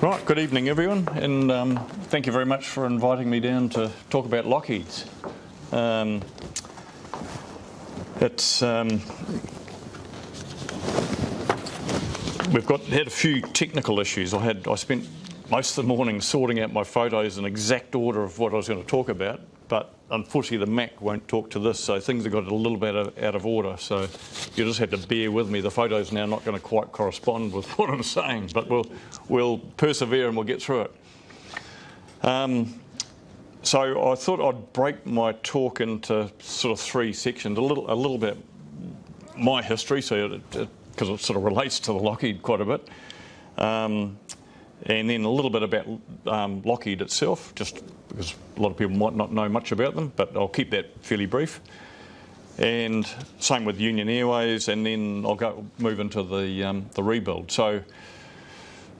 Right, good evening everyone, and thank you very much for inviting me down to talk about Lockheed's. We've had a few technical issues. I spent most of the morning sorting out my photos in exact order of what I was going to talk about, but unfortunately the Mac won't talk to this, so things have got a little bit out of order, so you just have to bear with me. The photos now are not going to quite correspond with what I'm saying, but we'll persevere and we'll get through it. So I thought I'd break my talk into sort of three sections, a little bit my history, so because it sort of relates to the Lockheed quite a bit, and then a little bit about Lockheed itself, just because a lot of people might not know much about them, but I'll keep that fairly brief. And same with Union Airways, and then I'll move into the rebuild. So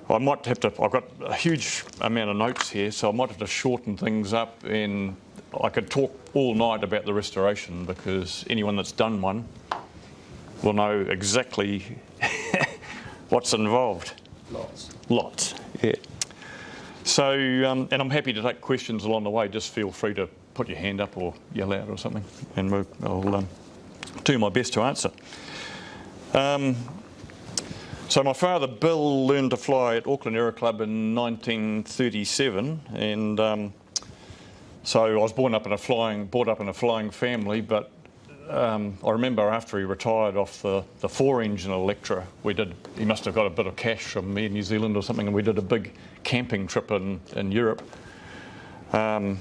I might have to, I've got a huge amount of notes here, so I might have to shorten things up, and I could talk all night about the restoration, because anyone that's done one will know exactly what's involved. Lots, yeah. So, and I'm happy to take questions along the way. Just feel free to put your hand up or yell out or something, and I'll do my best to answer. So my father, Bill, learned to fly at Auckland Aero Club in 1937, and so I was brought up in a flying family, but I remember after he retired off the 4-engine Electra, he must have got a bit of cash from Air New Zealand or something, and we did a big camping trip in Europe. And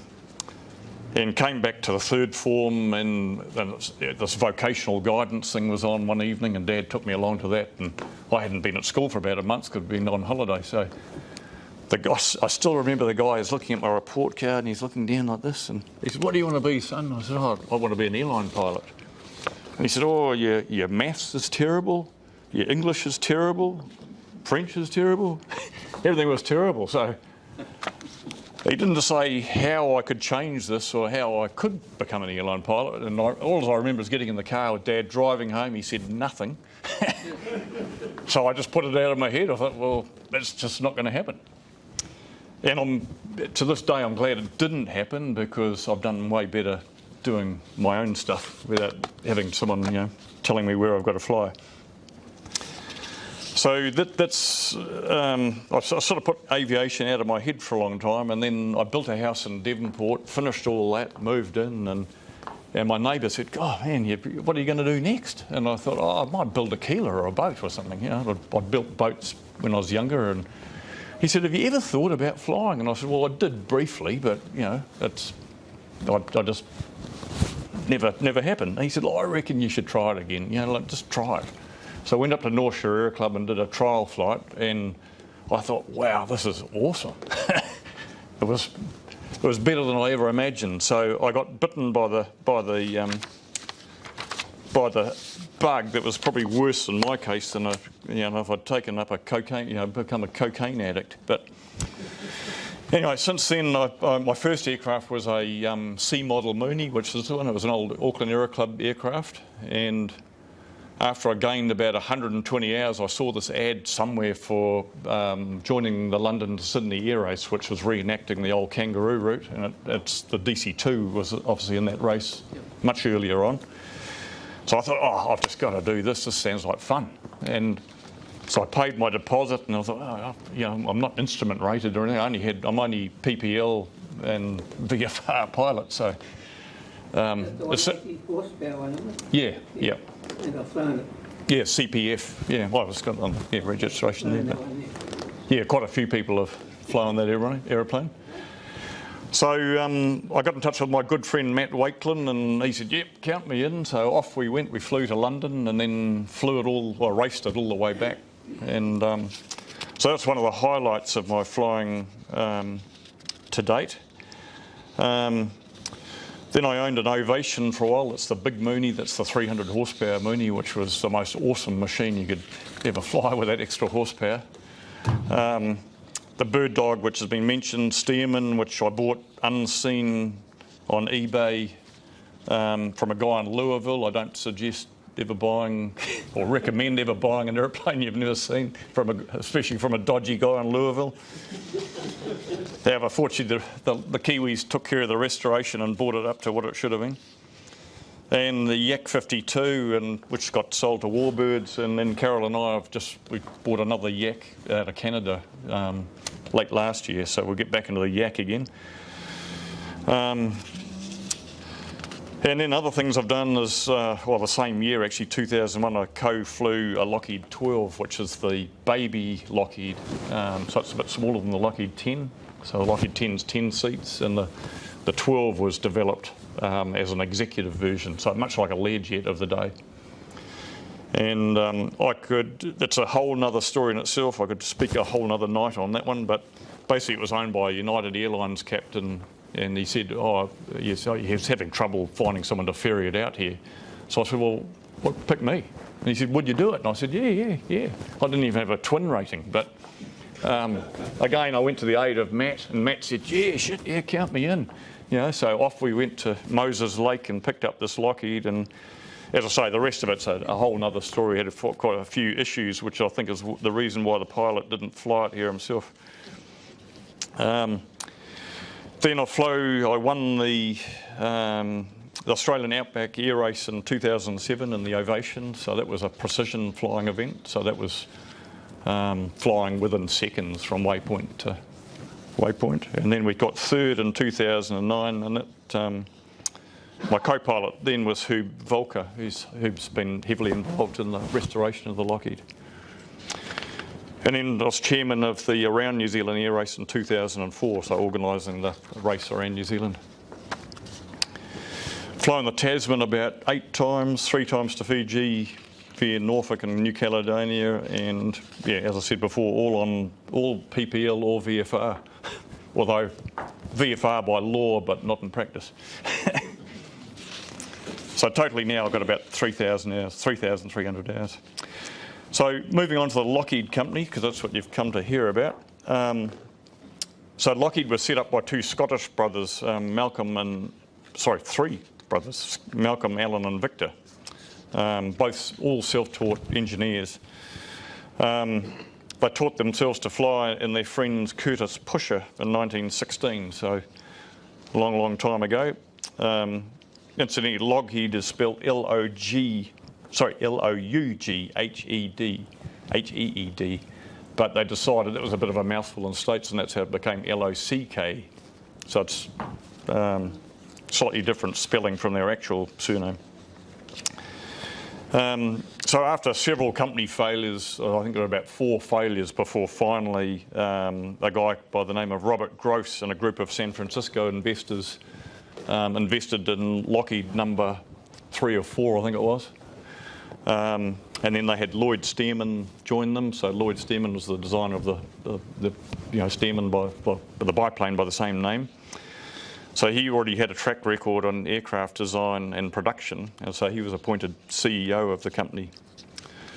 came back to the third form, and this vocational guidance thing was on one evening, and Dad took me along to that, and I hadn't been at school for about a month because I'd been on holiday. So I still remember the guy is looking at my report card, and he's looking down like this, and he said, "What do you want to be, son?" I said, "Oh, I want to be an airline pilot." And he said, "Oh, your maths is terrible, your English is terrible, French is terrible." Everything was terrible. So he didn't say how I could change this or how I could become an airline pilot. And all I remember is getting in the car with Dad driving home. He said nothing. So I just put it out of my head. I thought, well, that's just not going to happen. And to this day, I'm glad it didn't happen, because I've done way better doing my own stuff without having someone, telling me where I've got to fly. So that's I sort of put aviation out of my head for a long time, and then I built a house in Devonport, finished all that, moved in, and my neighbour said, "Oh man, what are you going to do next?" And I thought, I might build a keeler or a boat or something. I built boats when I was younger, and he said, "Have you ever thought about flying?" And I said, "Well, I did briefly, but I just never happened." And he said, "I reckon you should try it again. Just try it." So I went up to North Shore Aero Club and did a trial flight, and I thought, wow, this is awesome. It was better than I ever imagined. So I got bitten by the bug that was probably worse in my case than if I'd taken up a cocaine, become a cocaine addict. But anyway, since then, my first aircraft was a C model Mooney, which was an old Auckland Aero Club aircraft, and after I gained about 120 hours, I saw this ad somewhere for joining the London to Sydney Air Race, which was reenacting the old kangaroo route, and it's the DC-2 was obviously in that race much earlier on. So I thought, I've just got to do this. This sounds like fun. And so I paid my deposit, and I thought, I'm not instrument rated or anything. I'm only PPL and VFR pilot, so. The 80 horsepower one, isn't it? Yeah. And I've flown it. Yeah, CPF. Yeah, well, it's got registration there. Yeah, quite a few people have flown that aeroplane. So I got in touch with my good friend Matt Wakelin, and he said, "Yep, count me in." So off we went. We flew to London, and then raced it all the way back. And so that's one of the highlights of my flying to date. Then I owned an Ovation for a while. That's the big Mooney. That's the 300 horsepower Mooney, which was the most awesome machine you could ever fly with that extra horsepower. The Bird Dog, which has been mentioned, Stearman, which I bought unseen on eBay from a guy in Louisville. I don't suggest ever buying or recommend ever buying an aeroplane you've never seen, especially from a dodgy guy in Louisville. However, fortunately, the Kiwis took care of the restoration and brought it up to what it should have been. And the Yak 52, which got sold to Warbirds, and then Carol and I we bought another Yak out of Canada late last year, so we'll get back into the Yak again. And then other things I've done is, the same year actually, 2001, I co-flew a Lockheed 12, which is the baby Lockheed, so it's a bit smaller than the Lockheed 10. So the Lockheed 10's 10 seats, and the 12 was developed as an executive version, so much like a Learjet of the day. And it's a whole nother story in itself. I could speak a whole nother night on that one, but basically it was owned by a United Airlines captain, and he said, yes, he was having trouble finding someone to ferry it out here. So I said, well, pick me. And he said, would you do it? And I said, yeah. I didn't even have a twin rating, but again, I went to the aid of Matt, and Matt said, yeah, count me in. So off we went to Moses Lake and picked up this Lockheed, and as I say, the rest of it's a whole nother story. Had quite a few issues, which I think is the reason why the pilot didn't fly it here himself. Then I won the Australian Outback Air Race in 2007 in the Ovation, so that was a precision flying event. So that was flying within seconds from waypoint to waypoint. And then we got third in 2009, and that, my co-pilot then was Hub Volker, who's been heavily involved in the restoration of the Lockheed. And then I was chairman of the Around New Zealand Air Race in 2004, so organising the race around New Zealand. Flown the Tasman about 8 times, 3 times to Fiji, via Norfolk and New Caledonia, and as I said before, all PPL or VFR, although VFR by law but not in practice. So totally now I've got about 3,000 hours, 3,300 hours. So moving on to the Lockheed company, because that's what you've come to hear about. So Lockheed was set up by 2 Scottish brothers, 3 brothers, Malcolm, Alan and Victor, both all self-taught engineers. They taught themselves to fly in their friend's Curtis Pusher in 1916, so a long time ago. Incidentally, Lockheed is spelled L-O-U-G-H-E-E-D, but they decided it was a bit of a mouthful in States, and that's how it became L-O-C-K. So it's slightly different spelling from their actual surname. So after several company failures, I think there were about 4 failures before finally a guy by the name of Robert Gross and a group of San Francisco investors invested in Lockheed number 3 or 4, I think it was. And then they had Lloyd Stearman join them. So Lloyd Stearman was the designer of the Stearman the biplane by the same name. So he already had a track record on aircraft design and production, and so he was appointed CEO of the company.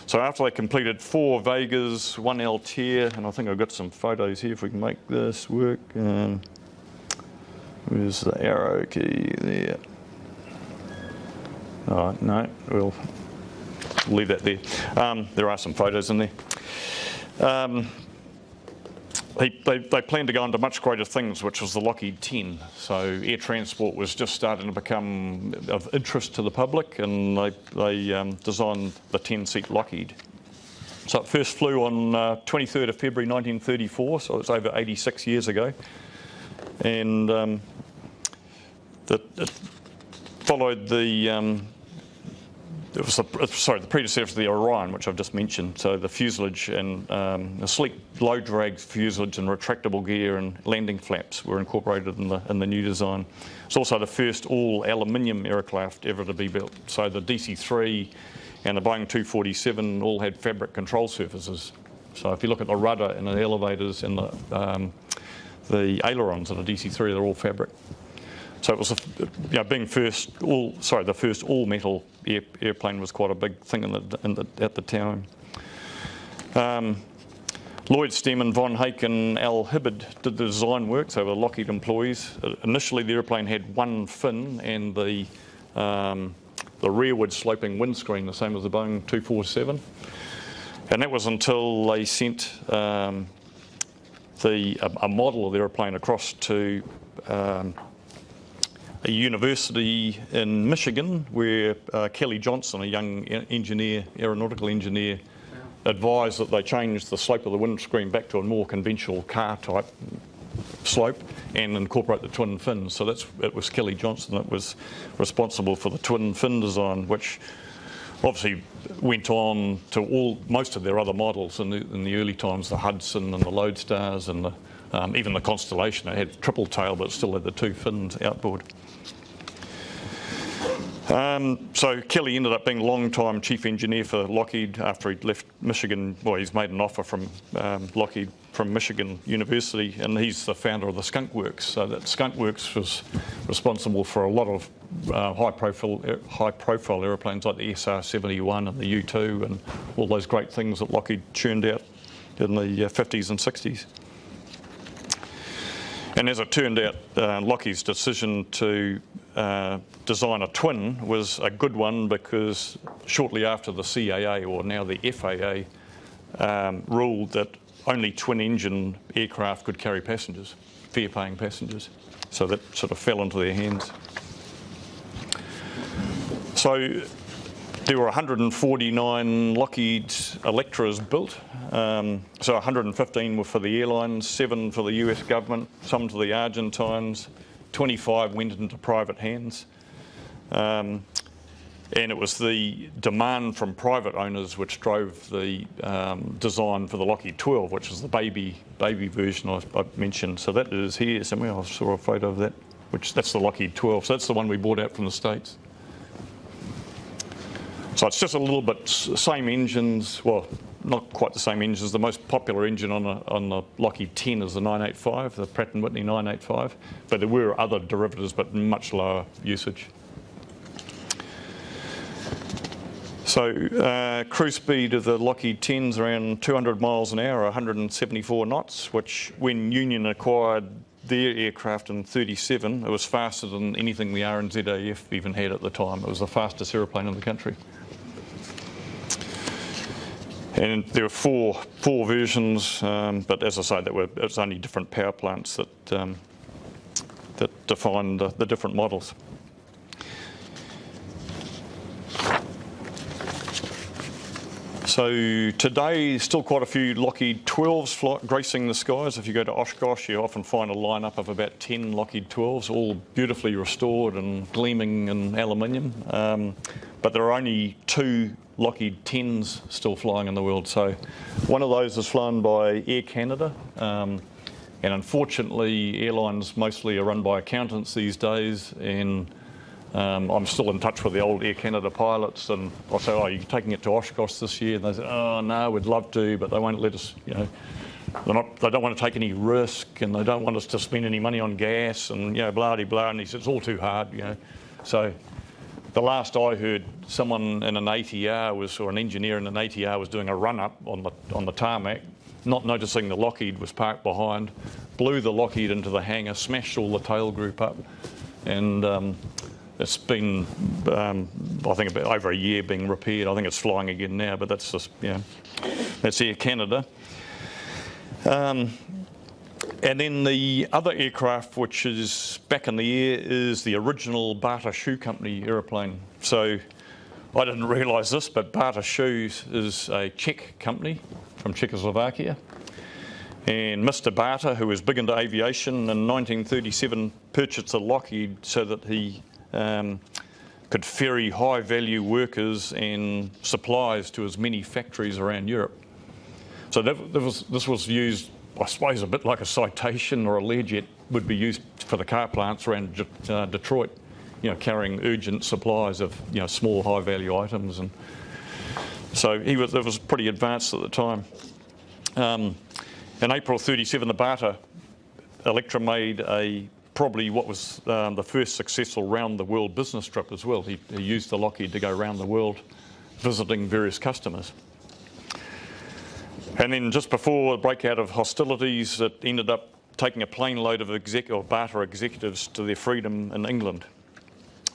So after they completed 4 Vegas, 1 Altair, and I think I've got some photos here if we can make this work. Where's the arrow key there? All right, no, we'll leave that there. There are some photos in there. They planned to go into much greater things, which was the Lockheed 10. So air transport was just starting to become of interest to the public, and they designed the 10-seat Lockheed. So it first flew on 23rd of February 1934, so it's over 86 years ago. And it followed the the predecessor to the Orion, which I've just mentioned. So the fuselage and the sleek low drag fuselage and retractable gear and landing flaps were incorporated in the new design. It's also the first all aluminium aircraft ever to be built. So the DC-3 and the Boeing 247 all had fabric control surfaces. So if you look at the rudder and the elevators and the ailerons of the DC-3, they're all fabric. So it was, being the first all-metal airplane was quite a big thing at the time. Lloyd Stearman, Von Hake and Al Hibbard did the design work, so they were Lockheed employees. Initially the airplane had 1 fin, and the the rearward sloping windscreen, the same as the Boeing 247. And that was until they sent a model of the aeroplane across to a university in Michigan, where Kelly Johnson, a young engineer, aeronautical engineer, advised that they changed the slope of the windscreen back to a more conventional car type slope and incorporate the twin fins. So it was Kelly Johnson that was responsible for the twin fin design, which obviously went on to most of their other models in the early times, the Hudson and the Lodestars and even the Constellation. It had triple tail, but it still had the two fins outboard. So Kelly ended up being a long-time chief engineer for Lockheed after he'd left Michigan. Well, he's made an offer from Lockheed from Michigan University, and he's the founder of the Skunk Works. So that Skunk Works was responsible for a lot of high-profile aeroplanes like the SR-71 and the U-2 and all those great things that Lockheed churned out in the 50s and 60s. And as it turned out, Lockheed's decision to design a twin was a good one, because shortly after the CAA, or now the FAA, ruled that only twin-engine aircraft could carry passengers, fare-paying passengers. So that sort of fell into their hands. So there were 149 Lockheed Electras built. So 115 were for the airlines, 7 for the US government, some to the Argentines, 25 went into private hands. And it was the demand from private owners which drove the design for the Lockheed 12, which is the baby version I mentioned. So that is here somewhere. I saw a photo of that, that's the Lockheed 12. So that's the one we bought out from the States. So it's just a little bit same engines, well, not quite the same engines. The most popular engine on the Lockheed 10 is the 985, the Pratt & Whitney 985. But there were other derivatives, but much lower usage. So cruise speed of the Lockheed 10s around 200 miles an hour, 174 knots, which when Union acquired their aircraft in 37, it was faster than anything the RNZAF even had at the time. It was the fastest aeroplane in the country. And there were four versions, but as I say, it was only different power plants that defined the different models. So today, still quite a few Lockheed 12s gracing the skies. If you go to Oshkosh, you often find a lineup of about 10 Lockheed 12s, all beautifully restored and gleaming in aluminium. But there are only 2 Lockheed 10s still flying in the world. So one of those is flown by Air Canada. And unfortunately, airlines mostly are run by accountants these days. And I'm still in touch with the old Air Canada pilots, and I say, "Oh, you're taking it to Oshkosh this year?" And they say, "Oh, no, we'd love to, but they won't let us, you know, they don't want to take any risk, and they don't want us to spend any money on gas, and, you know, blah-de-blah." And he said, "It's all too hard, you know." So the last I heard, someone in an ATR or an engineer in an ATR was doing a run-up on the tarmac, not noticing the Lockheed was parked behind, blew the Lockheed into the hangar, smashed all the tail group up, and it's been, I think, about over a year being repaired. I think it's flying again now, but that's just, you know, that's Air Canada. And then the other aircraft, which is back in the air, is the original Bata Shoe Company aeroplane. So I didn't realise this, but Bata Shoes is a Czech company from Czechoslovakia. And Mr. Bata, who was big into aviation, in 1937 purchased a Lockheed so that he could ferry high-value workers and supplies to as many factories around Europe. So this was used, I suppose, a bit like a Citation or a Learjet would be used for the car plants around Detroit, you know, carrying urgent supplies of, you know, small high-value items. And so it was pretty advanced at the time. In April 37, the Bata Electra made probably what was the first successful round-the-world business trip as well. He used the Lockheed to go around the world visiting various customers. And then just before the breakout of hostilities, it ended up taking a plane load of Bata executives to their freedom in England.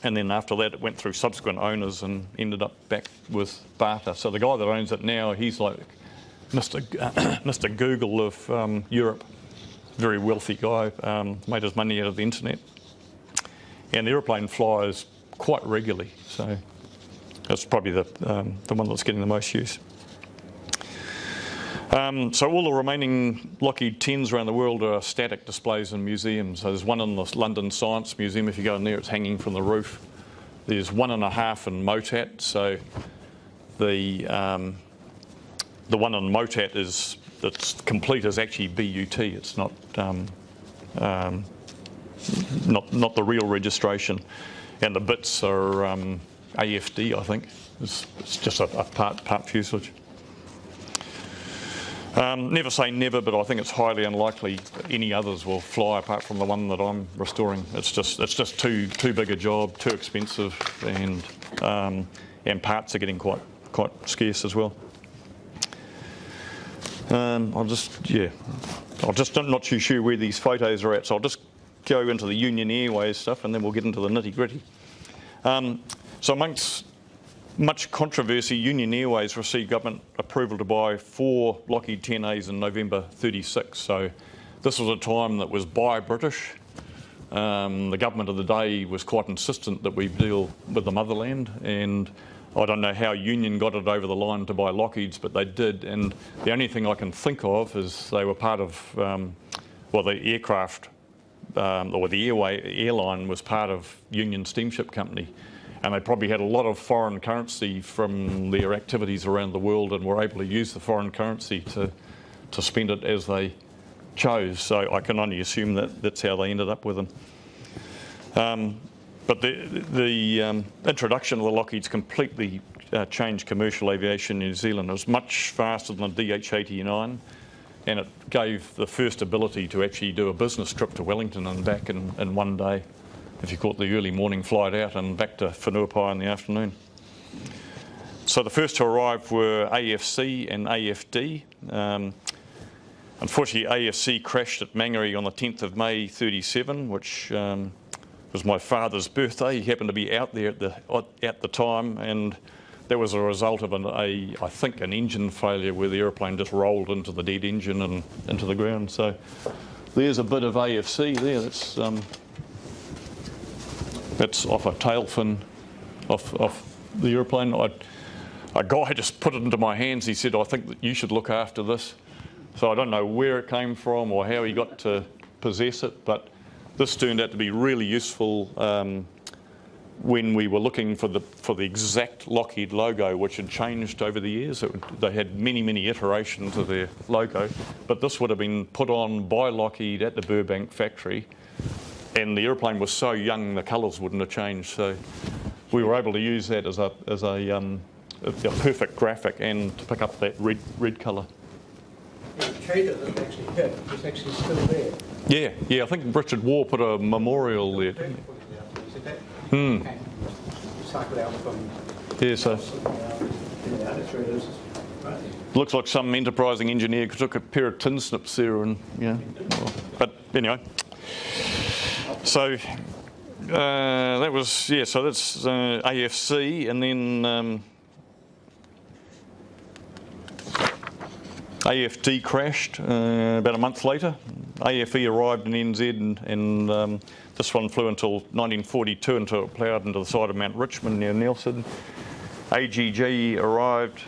And then after that, it went through subsequent owners and ended up back with Barter. So the guy that owns it now, he's like Mr. Google of Europe. Very wealthy guy, made his money out of the internet. And the aeroplane flies quite regularly, so that's probably the one that's getting the most use. So all the remaining Lockheed 10s around the world are static displays in museums. So there's one in the London Science Museum. If you go in there, it's hanging from the roof. There's 1.5 in Motat. So the one in Motat that's complete is actually BUT. It's not not the real registration, and the bits are AFD. I think it's just a part fuselage. Never say never, but I think it's highly unlikely any others will fly apart from the one that I'm restoring. It's just too big a job, too expensive, and parts are getting quite scarce as well. I'm not too sure where these photos are at, so I'll just go into the Union Airways stuff, and then we'll get into the nitty gritty. So amongst much controversy, Union Airways received government approval to buy 4 Lockheed 10As in November 36. So this was a time that was buy British. The government of the day was quite insistent that we deal with the motherland, and I don't know how Union got it over the line to buy Lockheed's, but they did. And the only thing I can think of is they were part of, the aircraft, or the airline was part of Union Steamship Company. And they probably had a lot of foreign currency from their activities around the world and were able to use the foreign currency to spend it as they chose. So I can only assume that that's how they ended up with them. But the introduction of the Lockheed's completely changed commercial aviation in New Zealand. It was much faster than the DH-89, and it gave the first ability to actually do a business trip to Wellington and back in one day, if you caught the early morning flight out and back to Whenuapai in the afternoon. So the first to arrive were AFC and AFD. Unfortunately, AFC crashed at Mangere on the 10th of May 37, which was my father's birthday. He happened to be out there at the time, and that was a result of I think an engine failure where the aeroplane just rolled into the dead engine and into the ground. So there's a bit of AFC there. That's off a tail fin off the aeroplane. A guy just put it into my hands. He said, "I think that you should look after this." So I don't know where it came from or how he got to possess it, but this turned out to be really useful when we were looking for the exact Lockheed logo, which had changed over the years. They had many iterations of their logo, but this would have been put on by Lockheed at the Burbank factory. And the aeroplane was so young, the colours wouldn't have changed. So we were able to use that as a perfect graphic and to pick up that red colour. The trader that actually hit is actually still there. Yeah. I think Richard Waugh put a memorial there, didn't he? Cycled out from. Yeah. So looks like some enterprising engineer took a pair of tin snips there, and but anyway. So that was So that's AFC, and then AFD crashed about a month later. AFE arrived in NZ, and this one flew until 1942 until it ploughed into the side of Mount Richmond near Nelson. AGJ arrived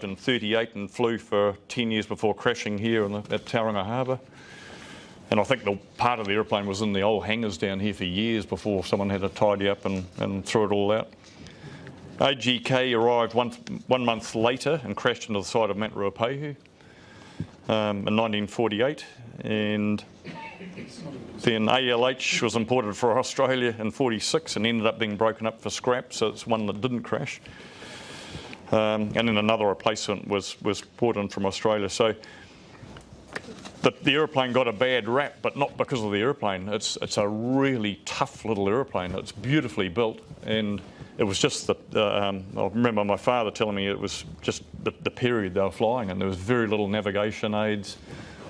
in 38 and flew for 10 years before crashing here at Tauranga Harbour. And I think the part of the aeroplane was in the old hangars down here for years before someone had to tidy up and throw it all out. AGK arrived one month later and crashed into the side of Mount Ruapehu in 1948. And then ALH was imported for Australia in 46 and ended up being broken up for scrap, so it's one that didn't crash. And then another replacement was brought in from Australia. So the aeroplane got a bad rap, but not because of the aeroplane. It's a really tough little aeroplane. It's beautifully built, and it was just I remember my father telling me it was just the period they were flying, and there was very little navigation aids.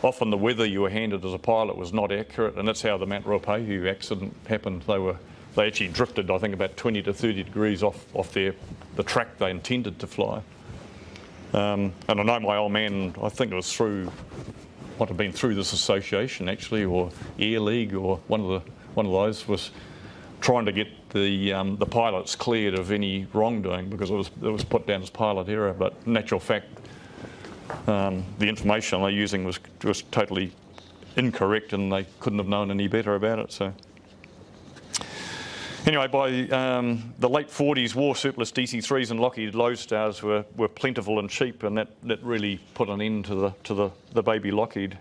often the weather you were handed as a pilot was not accurate, and that's how the Mount Ruapehu accident happened. They actually drifted, I think, about 20 to 30 degrees off the track they intended to fly. And I know my old man, I think it was might have been through this association actually, or Air League, or one of those, was trying to get the pilots cleared of any wrongdoing, because it was put down as pilot error. But in actual fact, the information they're using was totally incorrect, and they couldn't have known any better about it. So anyway, by the late 40s, war surplus DC-3s and Lockheed Lodestars were plentiful and cheap, and that really put an end to the baby Lockheed.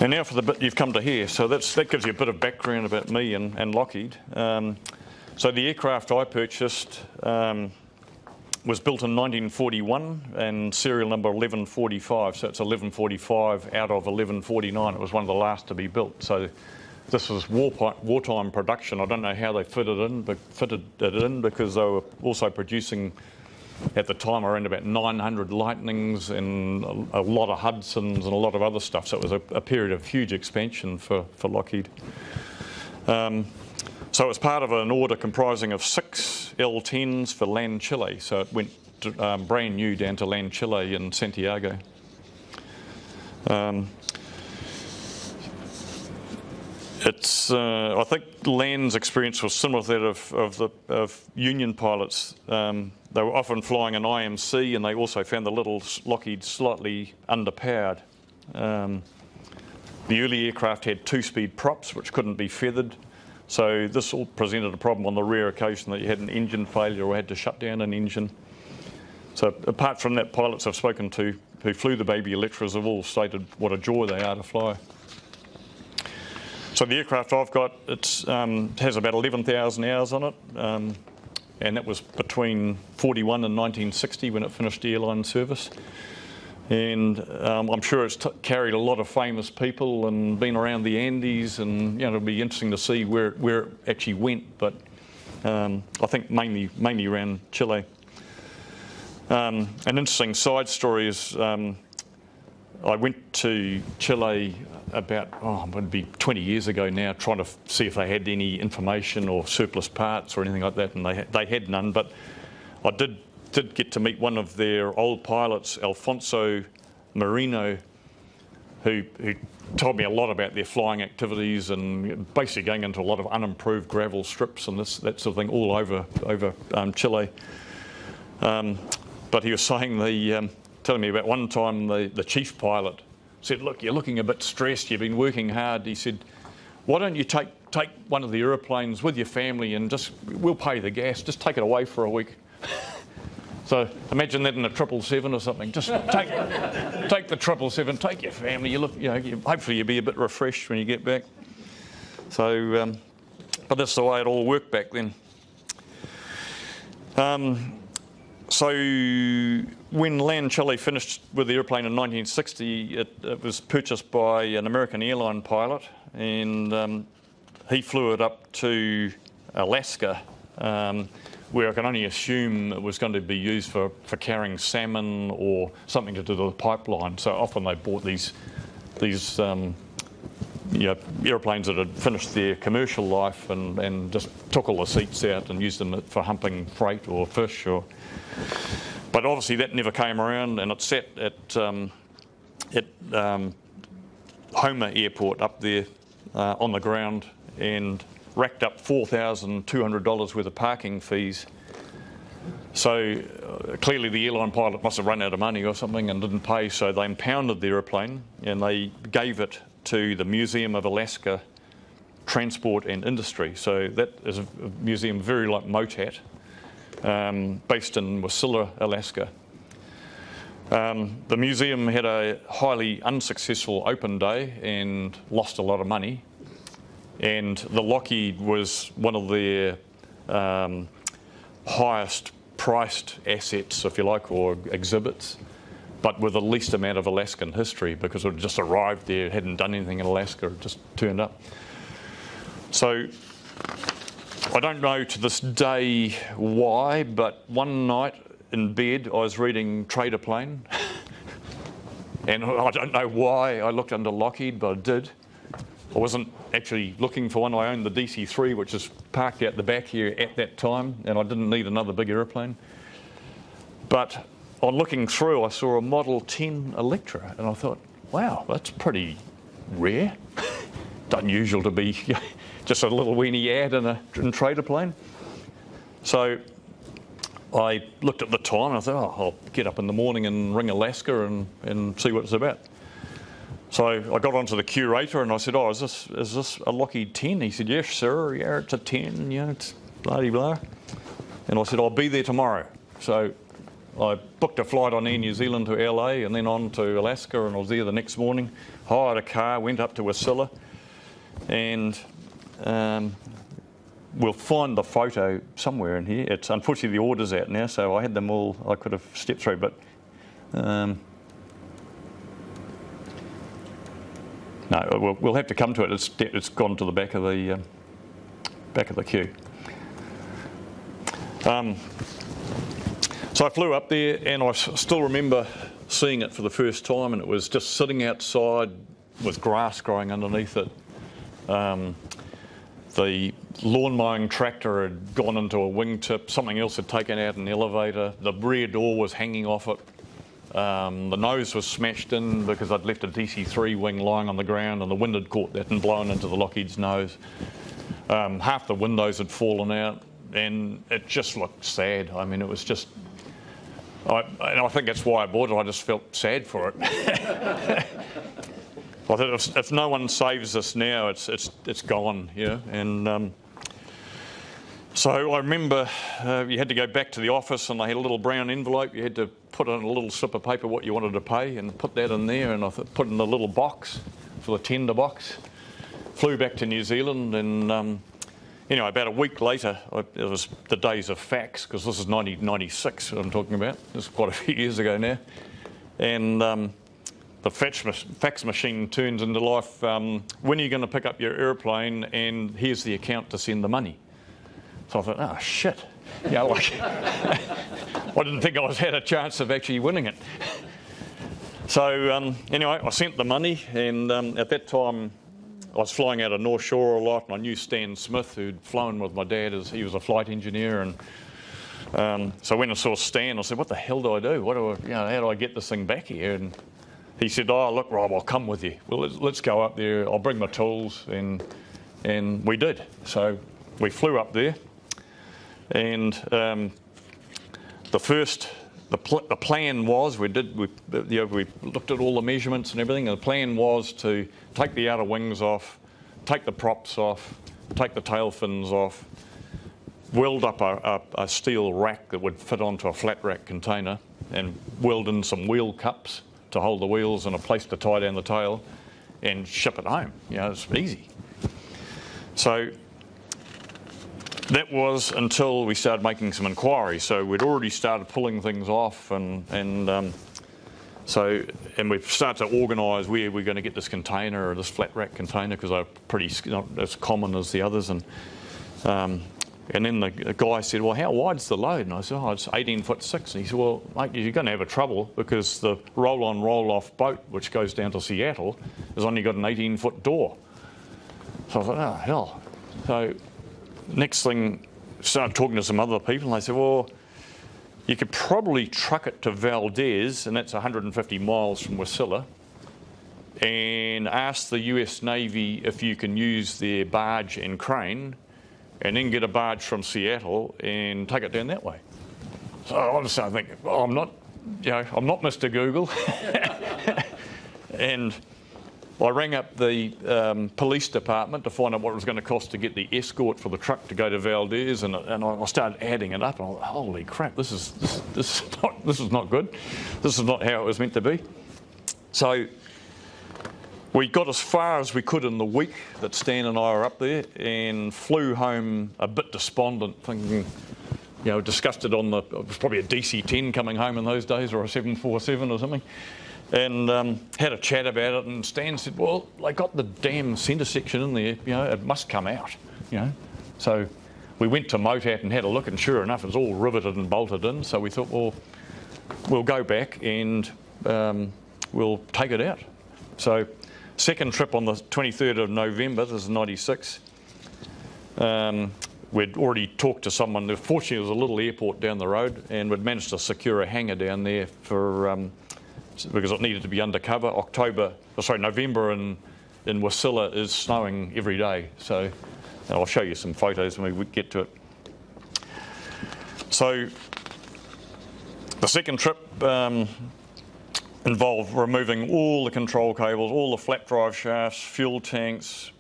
And now for the bit you've come to hear. So that gives you a bit of background about me and Lockheed. So the aircraft I purchased was built in 1941 and serial number 1145. So it's 1145 out of 1149. It was one of the last to be built. So this was wartime production. I don't know how they fitted it in, because they were also producing at the time around about 900 Lightnings and a lot of Hudsons and a lot of other stuff. So it was a period of huge expansion for Lockheed. So it was part of an order comprising of 6 L-10s for LAN Chile. So it went brand new down to LAN Chile in Santiago. I think LAN's experience was similar to that of Union pilots. They were often flying an IMC, and they also found the little Lockheed slightly underpowered. The early aircraft had 2-speed props which couldn't be feathered. So this all presented a problem on the rare occasion that you had an engine failure or had to shut down an engine. So apart from that, pilots I've spoken to who flew the baby Electras have all stated what a joy they are to fly. So the aircraft I've got, has about 11,000 hours on it, and that was between 41 and 1960 when it finished airline service. And I'm sure it's carried a lot of famous people and been around the Andes, and it'll be interesting to see where it actually went. But I think mainly around Chile. An interesting side story is I went to Chile about, it would be 20 years ago now, trying to see if they had any information or surplus parts or anything like that, and they had none. But I did get to meet one of their old pilots, Alfonso Marino, who told me a lot about their flying activities and basically going into a lot of unimproved gravel strips and that sort of thing all over Chile. But he was saying, telling me about one time the chief pilot said, "Look, you're looking a bit stressed, you've been working hard." He said, "Why don't you take one of the aeroplanes with your family and we'll pay the gas, just take it away for a week." So imagine that in a 777 or something. Just take the 777, take your family. Hopefully you'll be a bit refreshed when you get back. So, but that's the way it all worked back then. So when LAN Chile finished with the airplane in 1960, it was purchased by an American airline pilot, and he flew it up to Alaska, where I can only assume it was going to be used for carrying salmon or something to do with the pipeline. So often they bought these airplanes that had finished their commercial life and just took all the seats out and used them for humping freight or fish. But obviously that never came around, and it sat at Homer Airport up there on the ground and racked up $4,200 worth of parking fees. So clearly the airline pilot must have run out of money or something and didn't pay, so they impounded the aeroplane and they gave it to the Museum of Alaska Transport and Industry. So that is a museum very like MOTAT, based in Wasilla, Alaska. The museum had a highly unsuccessful open day and lost a lot of money. And the Lockheed was one of their highest priced assets, if you like, or exhibits, but with the least amount of Alaskan history, because it had just arrived there, hadn't done anything in Alaska, it just turned up. So I don't know to this day why, but one night in bed I was reading Trader Plane And I don't know why I looked under Lockheed, but I did. I wasn't actually looking for one. I owned the DC-3, which is parked out the back here at that time, and I didn't need another big aeroplane. But on looking through, I saw a Model 10 Electra, and I thought, wow, that's pretty rare. It's unusual to be just a little weenie ad in a trader plane. So I looked at the time and I thought, oh, I'll get up in the morning and ring Alaska and see what it's about. So I got onto the curator and I said, oh, is this a Lockheed 10? He said, yes, sir, yeah, it's a 10, yeah, it's blah-de-blah. And I said, I'll be there tomorrow. So I booked a flight on Air New Zealand to LA and then on to Alaska, and I was there the next morning, hired a car, went up to Wasilla, and we'll find the photo somewhere in here. It's unfortunately the order's out now, so I had them all I could have stepped through, but no, we'll have to come to it. It's gone to the back of the queue. So I flew up there, and I still remember seeing it for the first time, and it was just sitting outside with grass growing underneath it. The lawn mowing tractor had gone into a wingtip, something else had taken out an elevator, the rear door was hanging off it, the nose was smashed in because I'd left a DC-3 wing lying on the ground and the wind had caught that and blown into the Lockheed's nose. Half the windows had fallen out and it just looked sad. I mean, it was just, and I think that's why I bought it, I just felt sad for it. I thought if no one saves us now, it's gone, yeah. And so I remember you had to go back to the office, and they had a little brown envelope. You had to put in a little slip of paper what you wanted to pay, and put that in there. And I put in a little box for the tender box. Flew back to New Zealand, and about a week later, it was the days of fax, because this is 1996 I'm talking about. This is quite a few years ago now, and. The fax machine turns into life. When are you going to pick up your aeroplane? And here's the account to send the money. So I thought, oh shit, I didn't think I had a chance of actually winning it. So anyway, I sent the money, and at that time I was flying out of North Shore a lot, and I knew Stan Smith, who'd flown with my dad, as he was a flight engineer, and so when I saw Stan, I said, what the hell do I do? How do I get this thing back here? And he said, oh, look, Rob, I'll come with you. Well, let's go up there. I'll bring my tools. And we did. So we flew up there. And the plan was, we looked at all the measurements and everything. And the plan was to take the outer wings off, take the props off, take the tail fins off, weld up a steel rack that would fit onto a flat rack container, and weld in some wheel cups to hold the wheels and a place to tie down the tail, and ship it home. It's easy. So that was until we started making some inquiries. So we'd already started pulling things off, and we've started to organise where we're going to get this container, or this flat rack container, because they're not as common as the others. And then the guy said, well, how wide's the load? And I said, oh, it's 18'6". And he said, well, mate, you're going to have a trouble, because the roll-on, roll-off boat, which goes down to Seattle, has only got an 18-foot door. So I thought, oh, hell. So next thing, started talking to some other people, and they said, well, you could probably truck it to Valdez, and that's 150 miles from Wasilla, and ask the US Navy if you can use their barge and crane, and then get a barge from Seattle and take it down that way. So I was thinking, well, I'm not Mr. Google. And I rang up the police department to find out what it was going to cost to get the escort for the truck to go to Valdez, and I started adding it up, and I thought, holy crap, this is not good. This is not how it was meant to be. So we got as far as we could in the week that Stan and I were up there, and flew home a bit despondent, thinking, disgusted it was probably a DC-10 coming home in those days, or a 747 or something, and had a chat about it, and Stan said, well, they got the damn centre section in there, it must come out, So we went to Motat and had a look, and sure enough, it was all riveted and bolted in, so we thought, well, we'll go back and we'll take it out. So second trip on the 23rd of November, this is 96. We'd already talked to someone. Fortunately, there was a little airport down the road, and we'd managed to secure a hangar down there for because it needed to be undercover. November in Wasilla is snowing every day. So I'll show you some photos when we get to it. So the second trip involved removing all the control cables, all the flat drive shafts, fuel tanks,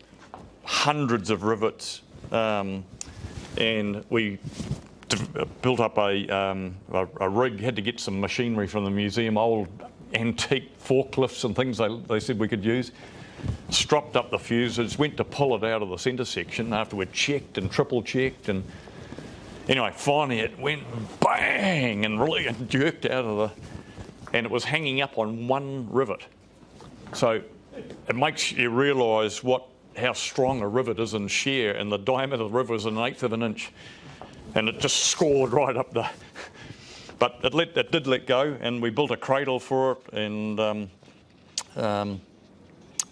hundreds of rivets, and we built up a rig. Had to get some machinery from the museum, old antique forklifts and things they said we could use. Stropped up the fuses, went to pull it out of the centre section after we'd checked and triple checked, and anyway, finally it went bang and really jerked out of and it was hanging up on one rivet. So it makes you realise how strong a rivet is in shear, and the diameter of the rivet is 1/8 of an inch, and it just scored right up the. But it did let go, and we built a cradle for it, and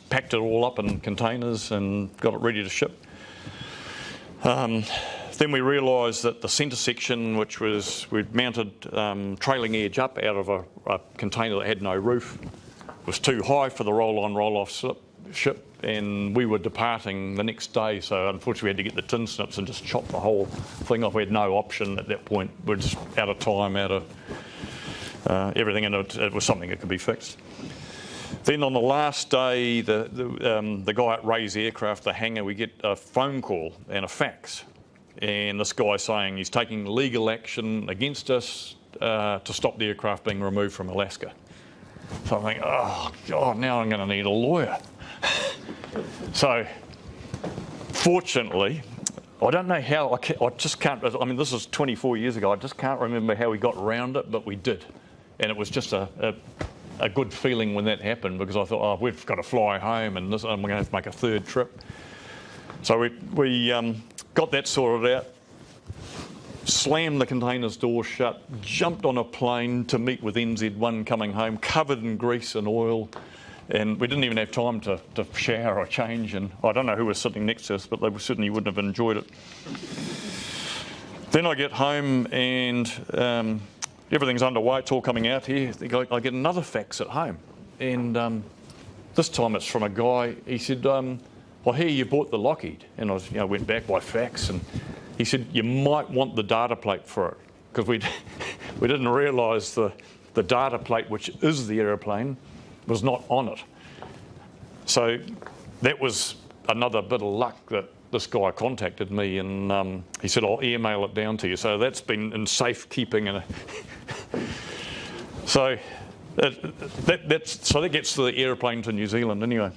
packed it all up in containers and got it ready to ship. Then we realised that the centre section, which we'd mounted trailing edge up out of a container that had no roof, was too high for the roll-on, roll-off ship, and we were departing the next day. So unfortunately, we had to get the tin snips and just chop the whole thing off. We had no option at that point. We're just out of time, out of everything, and it was something that could be fixed. Then on the last day, the guy at Ray's Aircraft, the hangar, we get a phone call and a fax. And this guy saying he's taking legal action against us to stop the aircraft being removed from Alaska. So I'm thinking, oh God, now I'm going to need a lawyer. So fortunately, I don't know how, I just can't, I mean, this is 24 years ago, I just can't remember how we got around it, but we did. And it was just a good feeling when that happened, because I thought, oh, we've got to fly home, and I'm going to have to make a third trip. So we got that sorted out, slammed the containers door shut, jumped on a plane to meet with NZ1 coming home, covered in grease and oil, and we didn't even have time to shower or change, and I don't know who was sitting next to us, but they certainly wouldn't have enjoyed it. Then I get home and everything's underway, it's all coming out here. I get another fax at home, and this time it's from a guy. He said, I hear you bought the Lockheed, and I went back by fax, and he said you might want the data plate for it, because we didn't realise the data plate, which is the aeroplane, was not on it. So that was another bit of luck that this guy contacted me, and he said I'll email it down to you. So that's been in safekeeping, and so that gets the aeroplane to New Zealand anyway.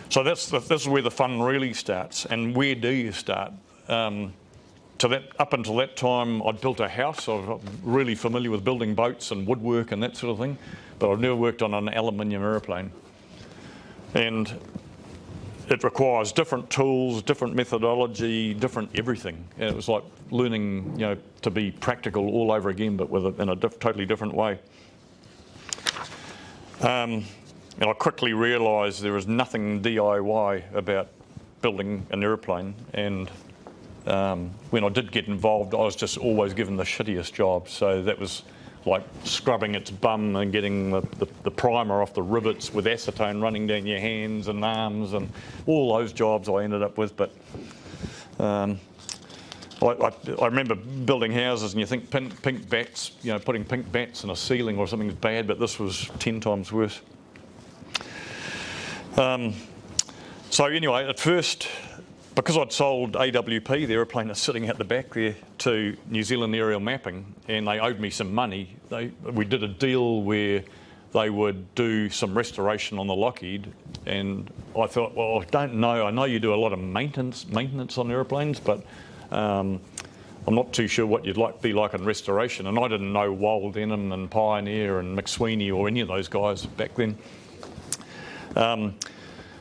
So this is where the fun really starts. And where do you start? Up until that time, I'd built a house. I was really familiar with building boats and woodwork and that sort of thing, but I've never worked on an aluminium aeroplane. And it requires different tools, different methodology, different everything. And it was like learning, to be practical all over again, but in a totally different way. And I quickly realised there was nothing DIY about building an aeroplane, and when I did get involved, I was just always given the shittiest jobs. So that was like scrubbing its bum and getting the primer off the rivets with acetone running down your hands and arms, and all those jobs I ended up with. But I remember building houses, and you think pink bats, putting pink bats in a ceiling or something's bad, but this was 10 times worse. So anyway, at first, because I'd sold AWP, the aeroplane that's sitting out the back there, to New Zealand Aerial Mapping, and they owed me some money, we did a deal where they would do some restoration on the Lockheed, and I thought, well, I don't know. I know you do a lot of maintenance on aeroplanes, but I'm not too sure what you'd be like in restoration. And I didn't know Wold Denham and Pioneer and McSweeney or any of those guys back then.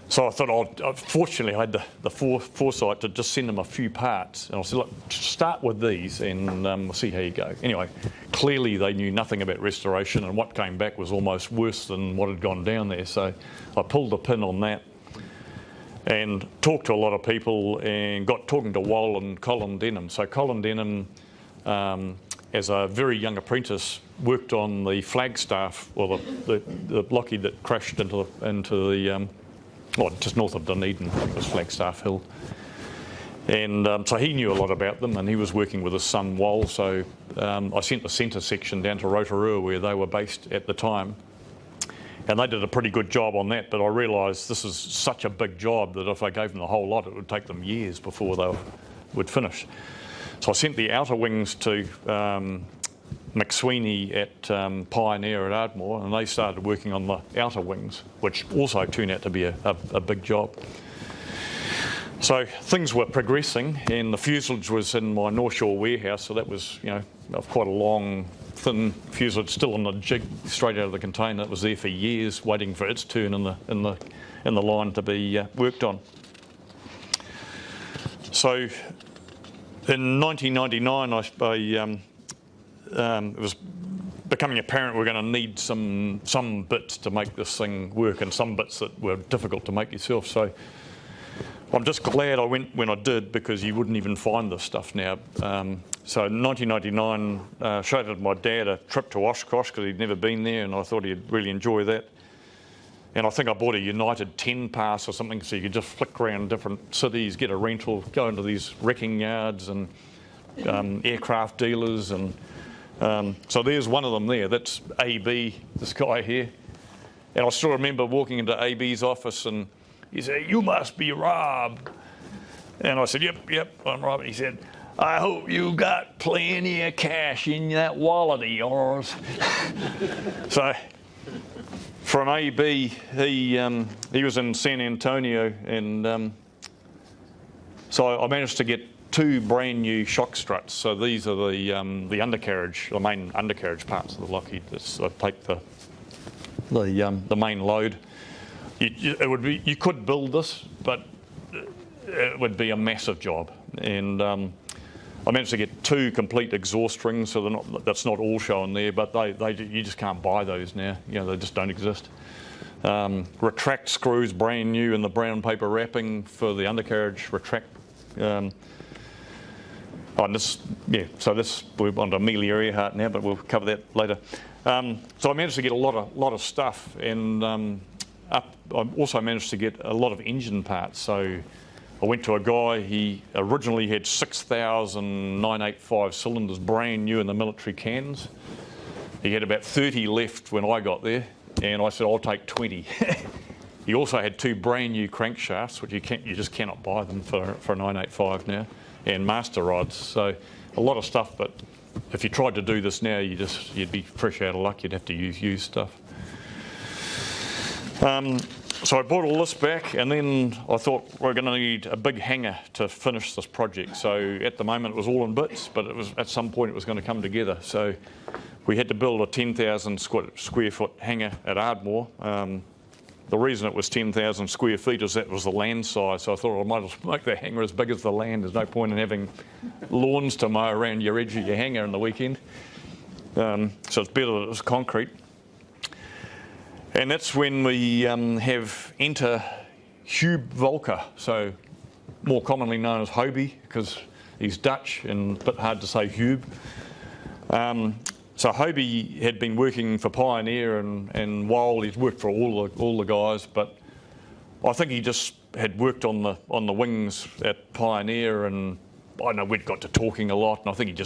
So I thought, fortunately I had the foresight to just send them a few parts. And I said, look, start with these and we'll see how you go. Anyway, clearly they knew nothing about restoration, and what came back was almost worse than what had gone down there. So I pulled the pin on that and talked to a lot of people and got talking to Wal and Colin Denham. So Colin Denham, as a very young apprentice, worked on the Flagstaff, or the Lockheed that crashed into the well, just north of Dunedin. It was Flagstaff Hill. And so he knew a lot about them, and he was working with his son Wal. So I sent the centre section down to Rotorua, where they were based at the time. And they did a pretty good job on that, but I realised this is such a big job that if I gave them the whole lot, it would take them years before they would finish. So I sent the outer wings to McSweeney at Pioneer at Ardmore, and they started working on the outer wings, which also turned out to be a big job. So things were progressing, and the fuselage was in my North Shore warehouse, so that was, you know, quite a long, thin fuselage, still on the jig, straight out of the container. It was there for years, waiting for its turn in the line to be worked on. So in 1999, it was becoming apparent we're going to need some bits to make this thing work, and some bits that were difficult to make yourself. So I'm just glad I went when I did, because you wouldn't even find this stuff now. So in 1999, showed my dad a trip to Oshkosh because he'd never been there, and I thought he'd really enjoy that. And I think I bought a United 10 pass or something, so you could just flick around different cities, get a rental, go into these wrecking yards and aircraft dealers. And so there's one of them there. That's AB, this guy here. And I still remember walking into AB's office, and he said, "You must be Rob." And I said, yep, I'm Rob. He said, "I hope you got plenty of cash in that wallet of yours." So from AB, he was in San Antonio, and so I managed to get 2 brand new shock struts. So these are the undercarriage, the main undercarriage parts of the Lockheed. I take the main load. You could build this, but it would be a massive job. And I managed to get 2 complete exhaust rings, so that's not all shown there, but you just can't buy those now. You know, they just don't exist. Retract screws, brand new in the brown paper wrapping for the undercarriage retract. So we're on to Amelia Earhart now, but we'll cover that later. So I managed to get a lot of stuff, and I also managed to get a lot of engine parts. So I went to a guy, he originally had 6,000 985 cylinders brand new in the military cans. He had about 30 left when I got there, and I said, "I'll take 20. He also had 2 brand new crankshafts, which you just cannot buy them for a 985 now, and master rods. So a lot of stuff, but if you tried to do this now, you'd be fresh out of luck. You'd have to use used stuff. So I bought all this back, and then I thought we're going to need a big hangar to finish this project. So at the moment it was all in bits, but it was at some point it was going to come together. So we had to build a 10,000 square foot hangar at Ardmore. The reason it was 10,000 square feet is that was the land size. So I thought I might as well make the hangar as big as the land. There's no point in having lawns to mow around your edge of your hangar in the weekend. So it's better that it's concrete. And that's when we enter Hube Volker, so more commonly known as Hobie, because he's Dutch and a bit hard to say Hube. So Hobie had been working for Pioneer, and while he'd worked for all the guys, but I think he just had worked on the wings at Pioneer, and I know we'd got to talking a lot, and I think I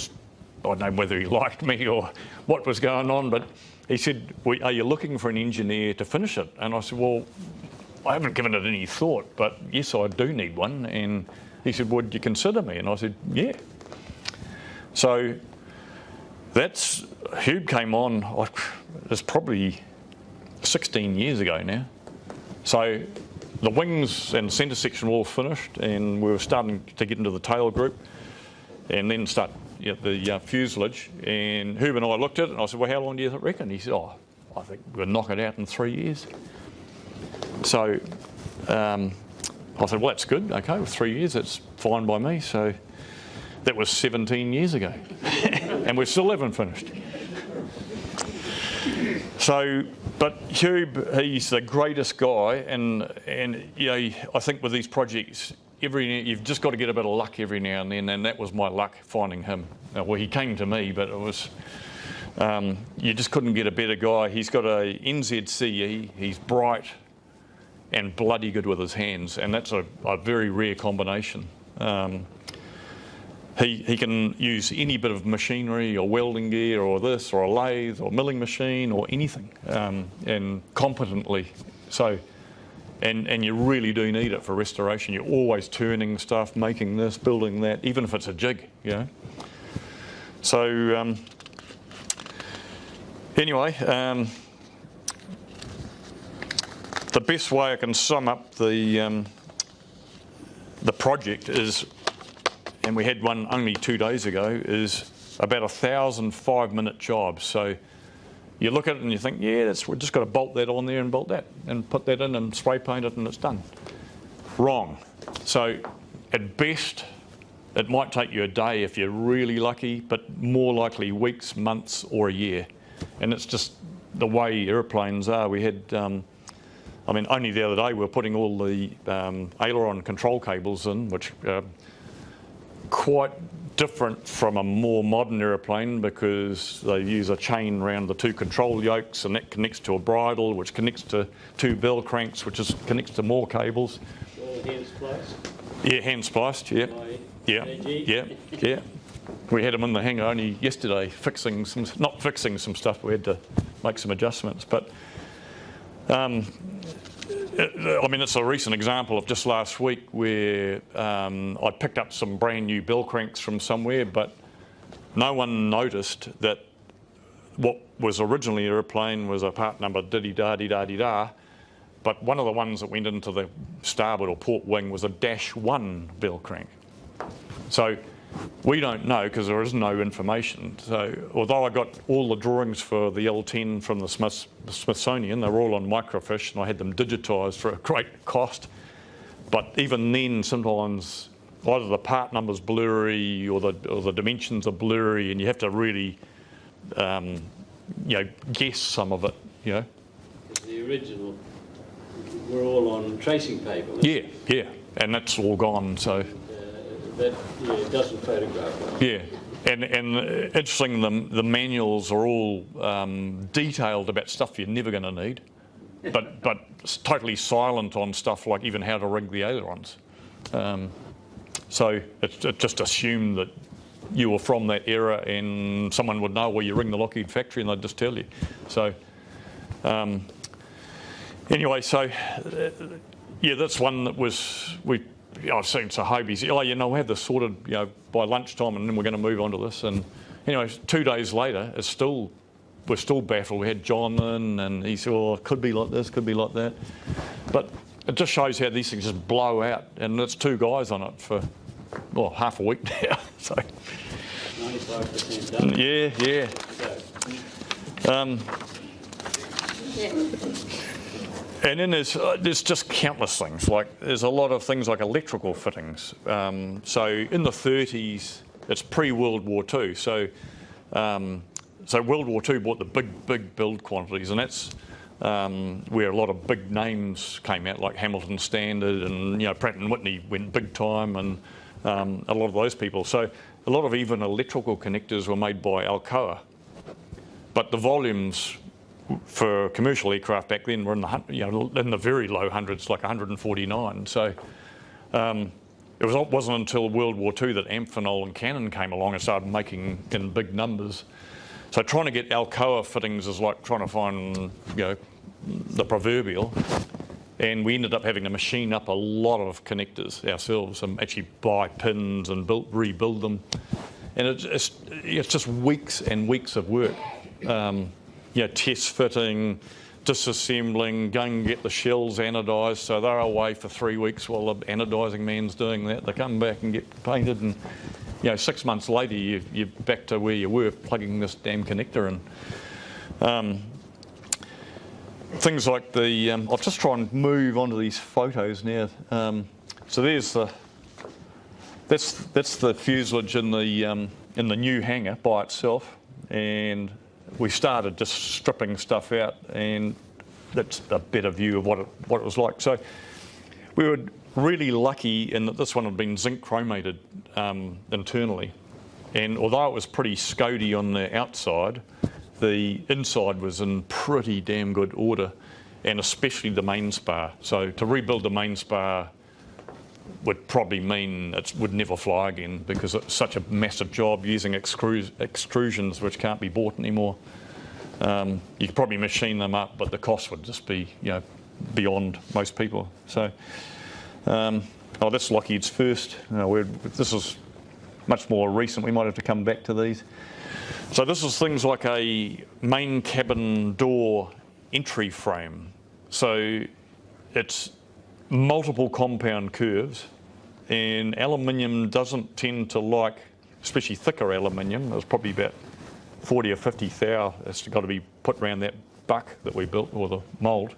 don't know whether he liked me or what was going on, but he said, "Are you looking for an engineer to finish it?" And I said, "Well, I haven't given it any thought, but yes, I do need one." And he said, "Would you consider me?" And I said, "Yeah." So Hube came on, it's probably 16 years ago now. So the wings and centre section were all finished, and we were starting to get into the tail group, and then start the fuselage. And Hube and I looked at it, and I said, "Well, how long do you reckon?" He said, "Oh, I think we'll knock it out in 3 years." So I said, well, that's good. Okay, well, 3 years, that's fine by me. So that was 17 years ago, and we still haven't finished. So, but Hugh, he's the greatest guy, and you know, I think with these projects, you've just got to get a bit of luck every now and then, and that was my luck finding him. Well, he came to me, but it was you just couldn't get a better guy. He's got a NZCE. He's bright and bloody good with his hands, and that's a very rare combination. He can use any bit of machinery or welding gear or this or a lathe or milling machine or anything, and competently. So, and you really do need it for restoration. You're always turning stuff, making this, building that, even if it's a jig, you know. So anyway, the best way I can sum up the project is, and we had one only 2 days ago, is about 1,000 5-minute jobs. So you look at it and you think, yeah, we're just got to bolt that on there and bolt that and put that in and spray paint it and it's done. Wrong. So at best, it might take you a day if you're really lucky, but more likely weeks, months or a year. And it's just the way airplanes are. We had, I mean, only the other day we were putting all the aileron control cables in, which quite different from a more modern aeroplane because they use a chain around the 2 control yokes, and that connects to a bridle, which connects to 2 bell cranks, which connects to more cables. All hand spliced? Yeah, hand spliced, yeah. Yeah. We had them in the hangar only yesterday not fixing some stuff, we had to make some adjustments. But I mean, it's a recent example of just last week where I picked up some brand new bell cranks from somewhere, but no one noticed that what was originally an aeroplane was a part number diddy-da-dee-da-dee-da, but one of the ones that went into the starboard or port wing was a -1 bell crank. So we don't know because there is no information. So although I got all the drawings for the L10 from the Smithsonian, they were all on microfiche and I had them digitised for a great cost. But even then, sometimes either the part number's blurry or the dimensions are blurry, and you have to really, you know, guess some of it. You know. The original were all on tracing paper. Yeah, and that's all gone. So. That doesn't photograph well. Yeah, and interesting, the manuals are all detailed about stuff you're never going to need, but it's totally silent on stuff like even how to rig the ailerons. So it's just assumed that you were from that era and someone would know where you ring the Lockheed factory and they'd just tell you. So anyway, so yeah, that's one that I've seen Sahobi's, oh, you know, we have this sorted, you know, by lunchtime and then we're going to move on to this. And anyway, 2 days later, we're still baffled. We had John in and he said, oh, it could be like this, could be like that. But it just shows how these things just blow out. And it's 2 guys on it for, well, half a week now. So 95% done. Yeah. And then there's just countless things. Like there's a lot of things like electrical fittings. So in the 30s, it's pre-World War II. So World War II brought the big build quantities, and that's where a lot of big names came out, like Hamilton Standard and, you know, Pratt and Whitney went big time, and a lot of those people. So a lot of even electrical connectors were made by Alcoa, but the volumes for commercial aircraft back then were in the very low hundreds, like 149. So it wasn't until World War II that Amphenol and Canon came along and started making in big numbers. So trying to get Alcoa fittings is like trying to find, you know, the proverbial. And we ended up having to machine up a lot of connectors ourselves and actually buy pins and rebuild them. And it's just weeks and weeks of work. You know, test fitting, disassembling, going and get the shells anodised. So they're away for 3 weeks while the anodising man's doing that. They come back and get painted, and, you know, 6 months later you're back to where you were, plugging this damn connector in. things like the, I'll just try and move onto these photos now. So there's that's the fuselage in the new hangar by itself, and we started just stripping stuff out, and that's a better view of what it was like. So we were really lucky in that this one had been zinc chromated internally, and although it was pretty scody on the outside, the inside was in pretty damn good order, and especially the main spar. So to rebuild the main spar would probably mean it would never fly again, because it's such a massive job using extrusions which can't be bought anymore. You could probably machine them up, but the cost would just be, beyond most people. So, that's Lockheed's first. This is much more recent. We might have to come back to these. So this is things like a main cabin door entry frame. So it's multiple compound curves, and aluminium doesn't tend to like, especially thicker aluminium. There's probably about 40 or 50 thou that's got to be put around that buck that we built, or the mould.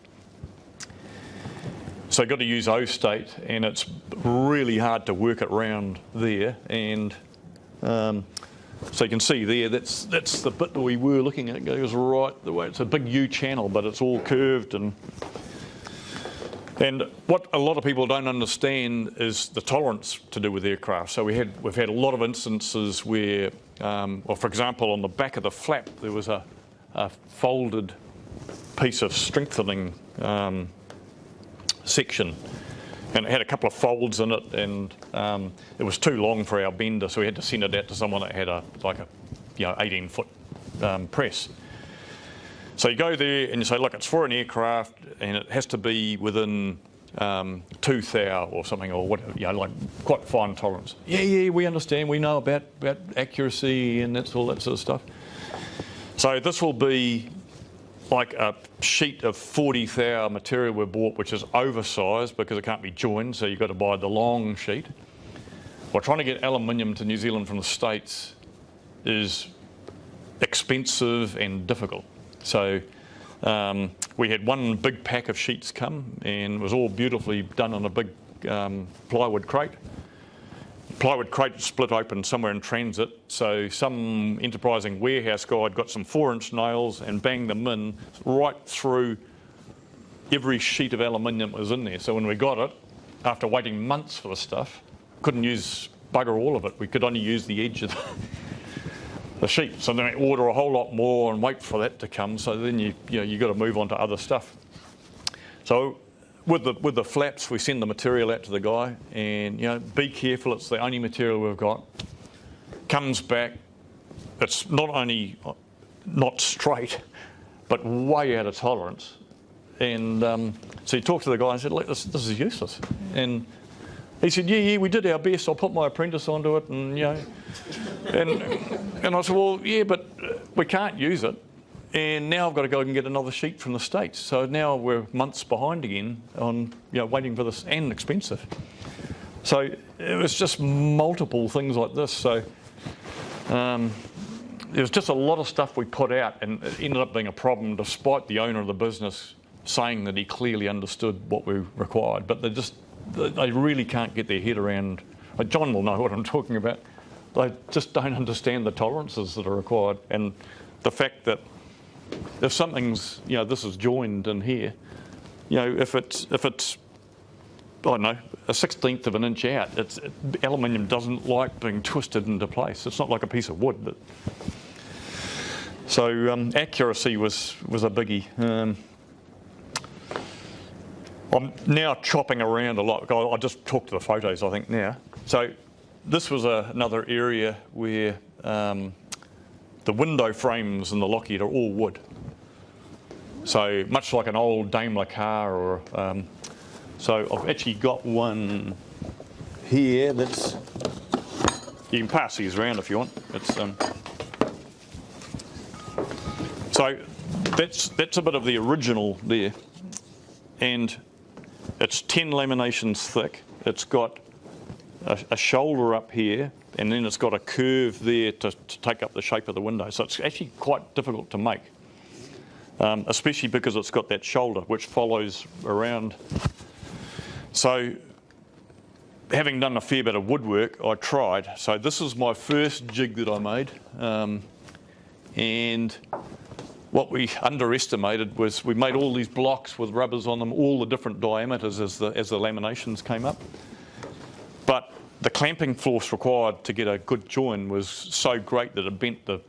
So you've got to use O-state, and it's really hard to work it around there. And so you can see there, that's the bit that we were looking at. It goes right the way. It's a big U channel, but it's all curved. And what a lot of people don't understand is the tolerance to do with aircraft. So we've had a lot of instances where, for example, on the back of the flap there was a folded piece of strengthening section, and it had a couple of folds in it, and it was too long for our bender, so we had to send it out to someone that had a 18-foot press. So you go there and you say, look, it's for an aircraft, and it has to be within 2 thou or something, or whatever, like quite fine tolerance. Yeah, we understand. We know about accuracy and that's all that sort of stuff. So this will be like a sheet of 40 thou material we bought, which is oversized because it can't be joined, so you've got to buy the long sheet. Well, trying to get aluminium to New Zealand from the States is expensive and difficult. So we had one big pack of sheets come, and it was all beautifully done on a big plywood crate. Plywood crate split open somewhere in transit, so some enterprising warehouse guy had got some 4-inch nails and banged them in right through every sheet of aluminium that was in there. So when we got it, after waiting months for the stuff, couldn't use bugger all of it. We could only use the edge of the sheet. So then we order a whole lot more and wait for that to come. So then you got to move on to other stuff. So with the flaps, we send the material out to the guy, and be careful. It's the only material we've got. Comes back, it's not only not straight, but way out of tolerance. And so you talk to the guy and said, look, this is useless. And he said, yeah, we did our best. I'll put my apprentice onto it, and and I said, well, yeah, but we can't use it. And now I've got to go and get another sheet from the States. So now we're months behind again on waiting for this, and expensive. So it was just multiple things like this. So there was just a lot of stuff we put out, and it ended up being a problem despite the owner of the business saying that he clearly understood what we required. But they really can't get their head around. John will know what I'm talking about. They just don't understand the tolerances that are required, and the fact that if something's, this is joined in here, if it's I don't know, a 1/16 of an inch out, aluminium doesn't like being twisted into place. It's not like a piece of wood. So accuracy was a biggie. I'm now chopping around a lot. I'll just talk to the photos, I think, now. So this was another area where the window frames in the Lockheed are all wood. So much like an old Daimler car, or so I've actually got one here that's, you can pass these around if you want. It's so that's a bit of the original there, and it's 10 laminations thick. It's got a shoulder up here, and then it's got a curve there to take up the shape of the window. So it's actually quite difficult to make. especially because it's got that shoulder which follows around. So having done a fair bit of woodwork, I tried. So this is my first jig that I made. And what we underestimated was we made all these blocks with rubbers on them, all the different diameters as the laminations came up. But the clamping force required to get a good join was so great that it bent the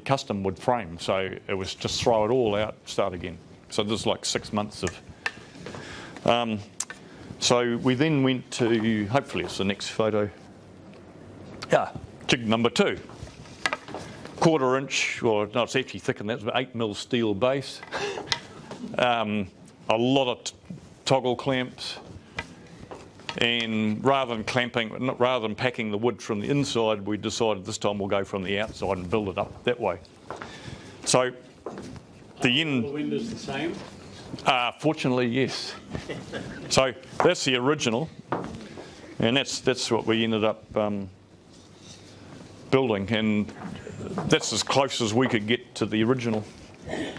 custom wood frame. So it was just throw it all out, start again. So this is like 6 months of... so we then went to, hopefully it's the next photo. Yeah, jig number 2. 1/4 inch, or no, it's actually thicker than that, it's about 8mm steel base. A lot of toggle clamps, and rather than packing the wood from the inside, we decided this time we'll go from the outside and build it up that way. So the end. Are the windows the same? Fortunately, yes. So that's the original, and that's what we ended up building, and that's as close as we could get to the original.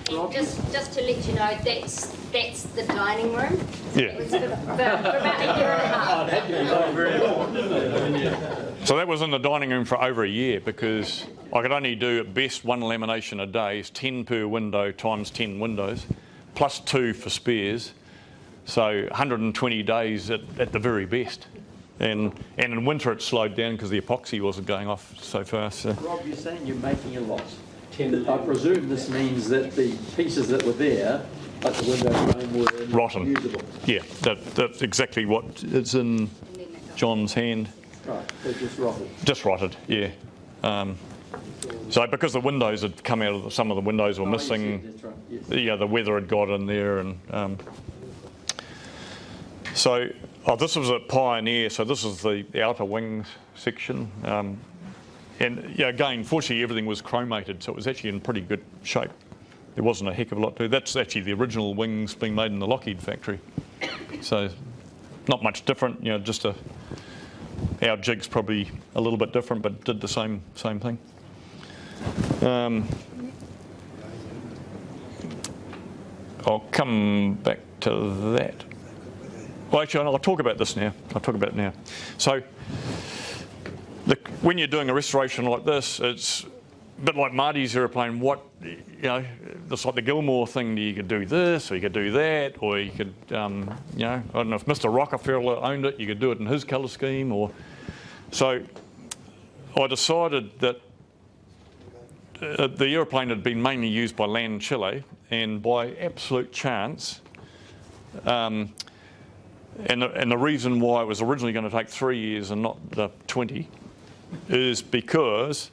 Just to let you know, that's the dining room. Yeah. It was for about a year and a half. So that was in the dining room for over a year because I could only do at best 1 lamination a day. It's 10 per window times 10 windows, plus 2 for spares. So 120 days at the very best. And in winter it slowed down because the epoxy wasn't going off so fast. So. Rob, you're saying you're making a lot. 10 I presume this means that the pieces that were there, like the window frame, were Rotten. usable. Yeah, that's exactly what is in John's hand. Right, they're just rotted. Just rotted, yeah. So because the windows had come out of some of the windows were missing, That's right, yes. yeah, the weather had got in there, and so this was at Pioneer. So this is the outer wings section, and yeah, again, fortunately everything was chromated, so it was actually in pretty good shape. There wasn't a heck of a lot to do. That's actually the original wings being made in the Lockheed factory. So not much different, just our jig's probably a little bit different, but did the same thing. I'll come back to that. Well, actually, I'll talk about this now. I'll talk about it now. So when you're doing a restoration like this, it's a bit like Marty's aeroplane. It's like the Gilmore thing. You could do this, or you could do that, or you could, I don't know if Mr. Rockefeller owned it, you could do it in his colour scheme, or so. I decided that the aeroplane had been mainly used by Land Chile, and by absolute chance, and the reason why it was originally going to take 3 years and not the 20 is because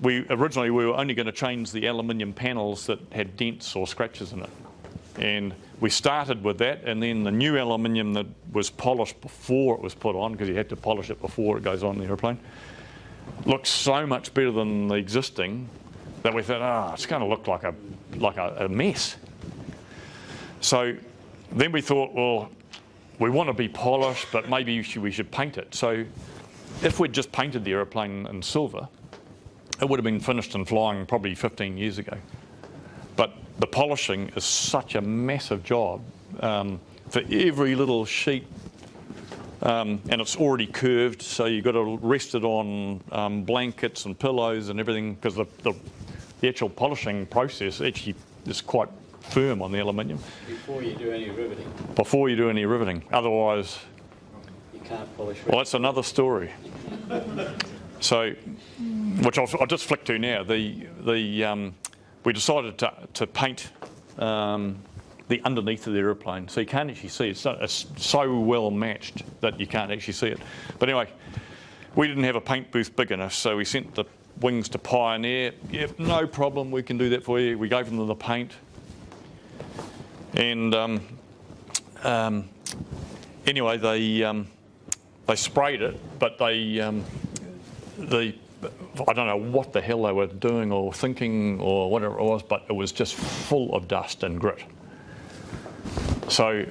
we were only going to change the aluminium panels that had dents or scratches in it. And we started with that, and then the new aluminium that was polished before it was put on, because you had to polish it before it goes on the aeroplane, looks so much better than the existing that we thought, it's going to look like a mess. So then we thought, well, we want to be polished, but maybe we should paint it. So if we'd just painted the aeroplane in silver, it would have been finished and flying probably 15 years ago. But the polishing is such a massive job for every little sheet, and it's already curved, so you've got to rest it on blankets and pillows and everything, because the actual polishing process actually is quite firm on the aluminium. Before you do any riveting. Before you do any riveting. Otherwise, You can't polish well, that's another story. So, which I'll just flick to now. We decided to paint the underneath of the aeroplane, so you can't actually see it. It's so well matched that you can't actually see it. But anyway, we didn't have a paint booth big enough, so we sent the wings to Pioneer. Yep, no problem, we can do that for you. We gave them the paint, and anyway, they sprayed it, but I don't know what the hell they were doing or thinking or whatever it was, but it was just full of dust and grit. So,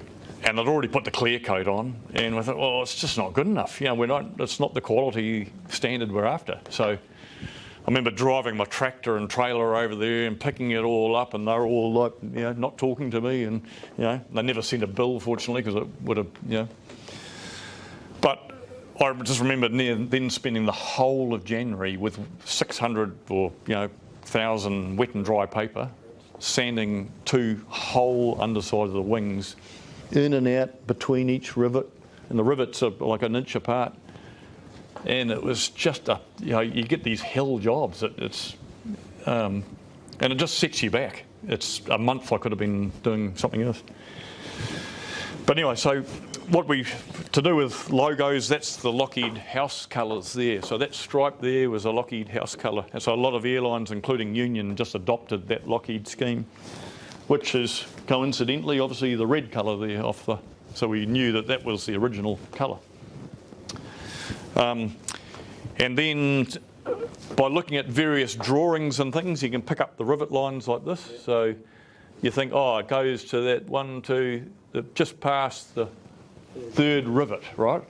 and they'd already put the clear coat on, and we thought, well, it's just not good enough. It's not the quality standard we're after. So remember driving my tractor and trailer over there and picking it all up, and they're all like, you know, not talking to me, and you know, they never sent a bill, fortunately, because it would have, you know. But I just remember then spending the whole of January with 600 or 1,000 wet and dry paper, sanding 2 whole undersides of the wings, in and out between each rivet, and the rivets are like an inch apart. And it was just you get these hell jobs. And it just sets you back. It's a month I could have been doing something else. But anyway, so to do with logos, that's the Lockheed house colours there. So that stripe there was a Lockheed house colour. And so a lot of airlines, including Union, just adopted that Lockheed scheme, which is coincidentally, obviously, the red colour there so we knew that was the original colour. And then by looking at various drawings and things, you can pick up the rivet lines like this. So you think, oh, it goes to that 1, 2, just past the 3rd rivet, right?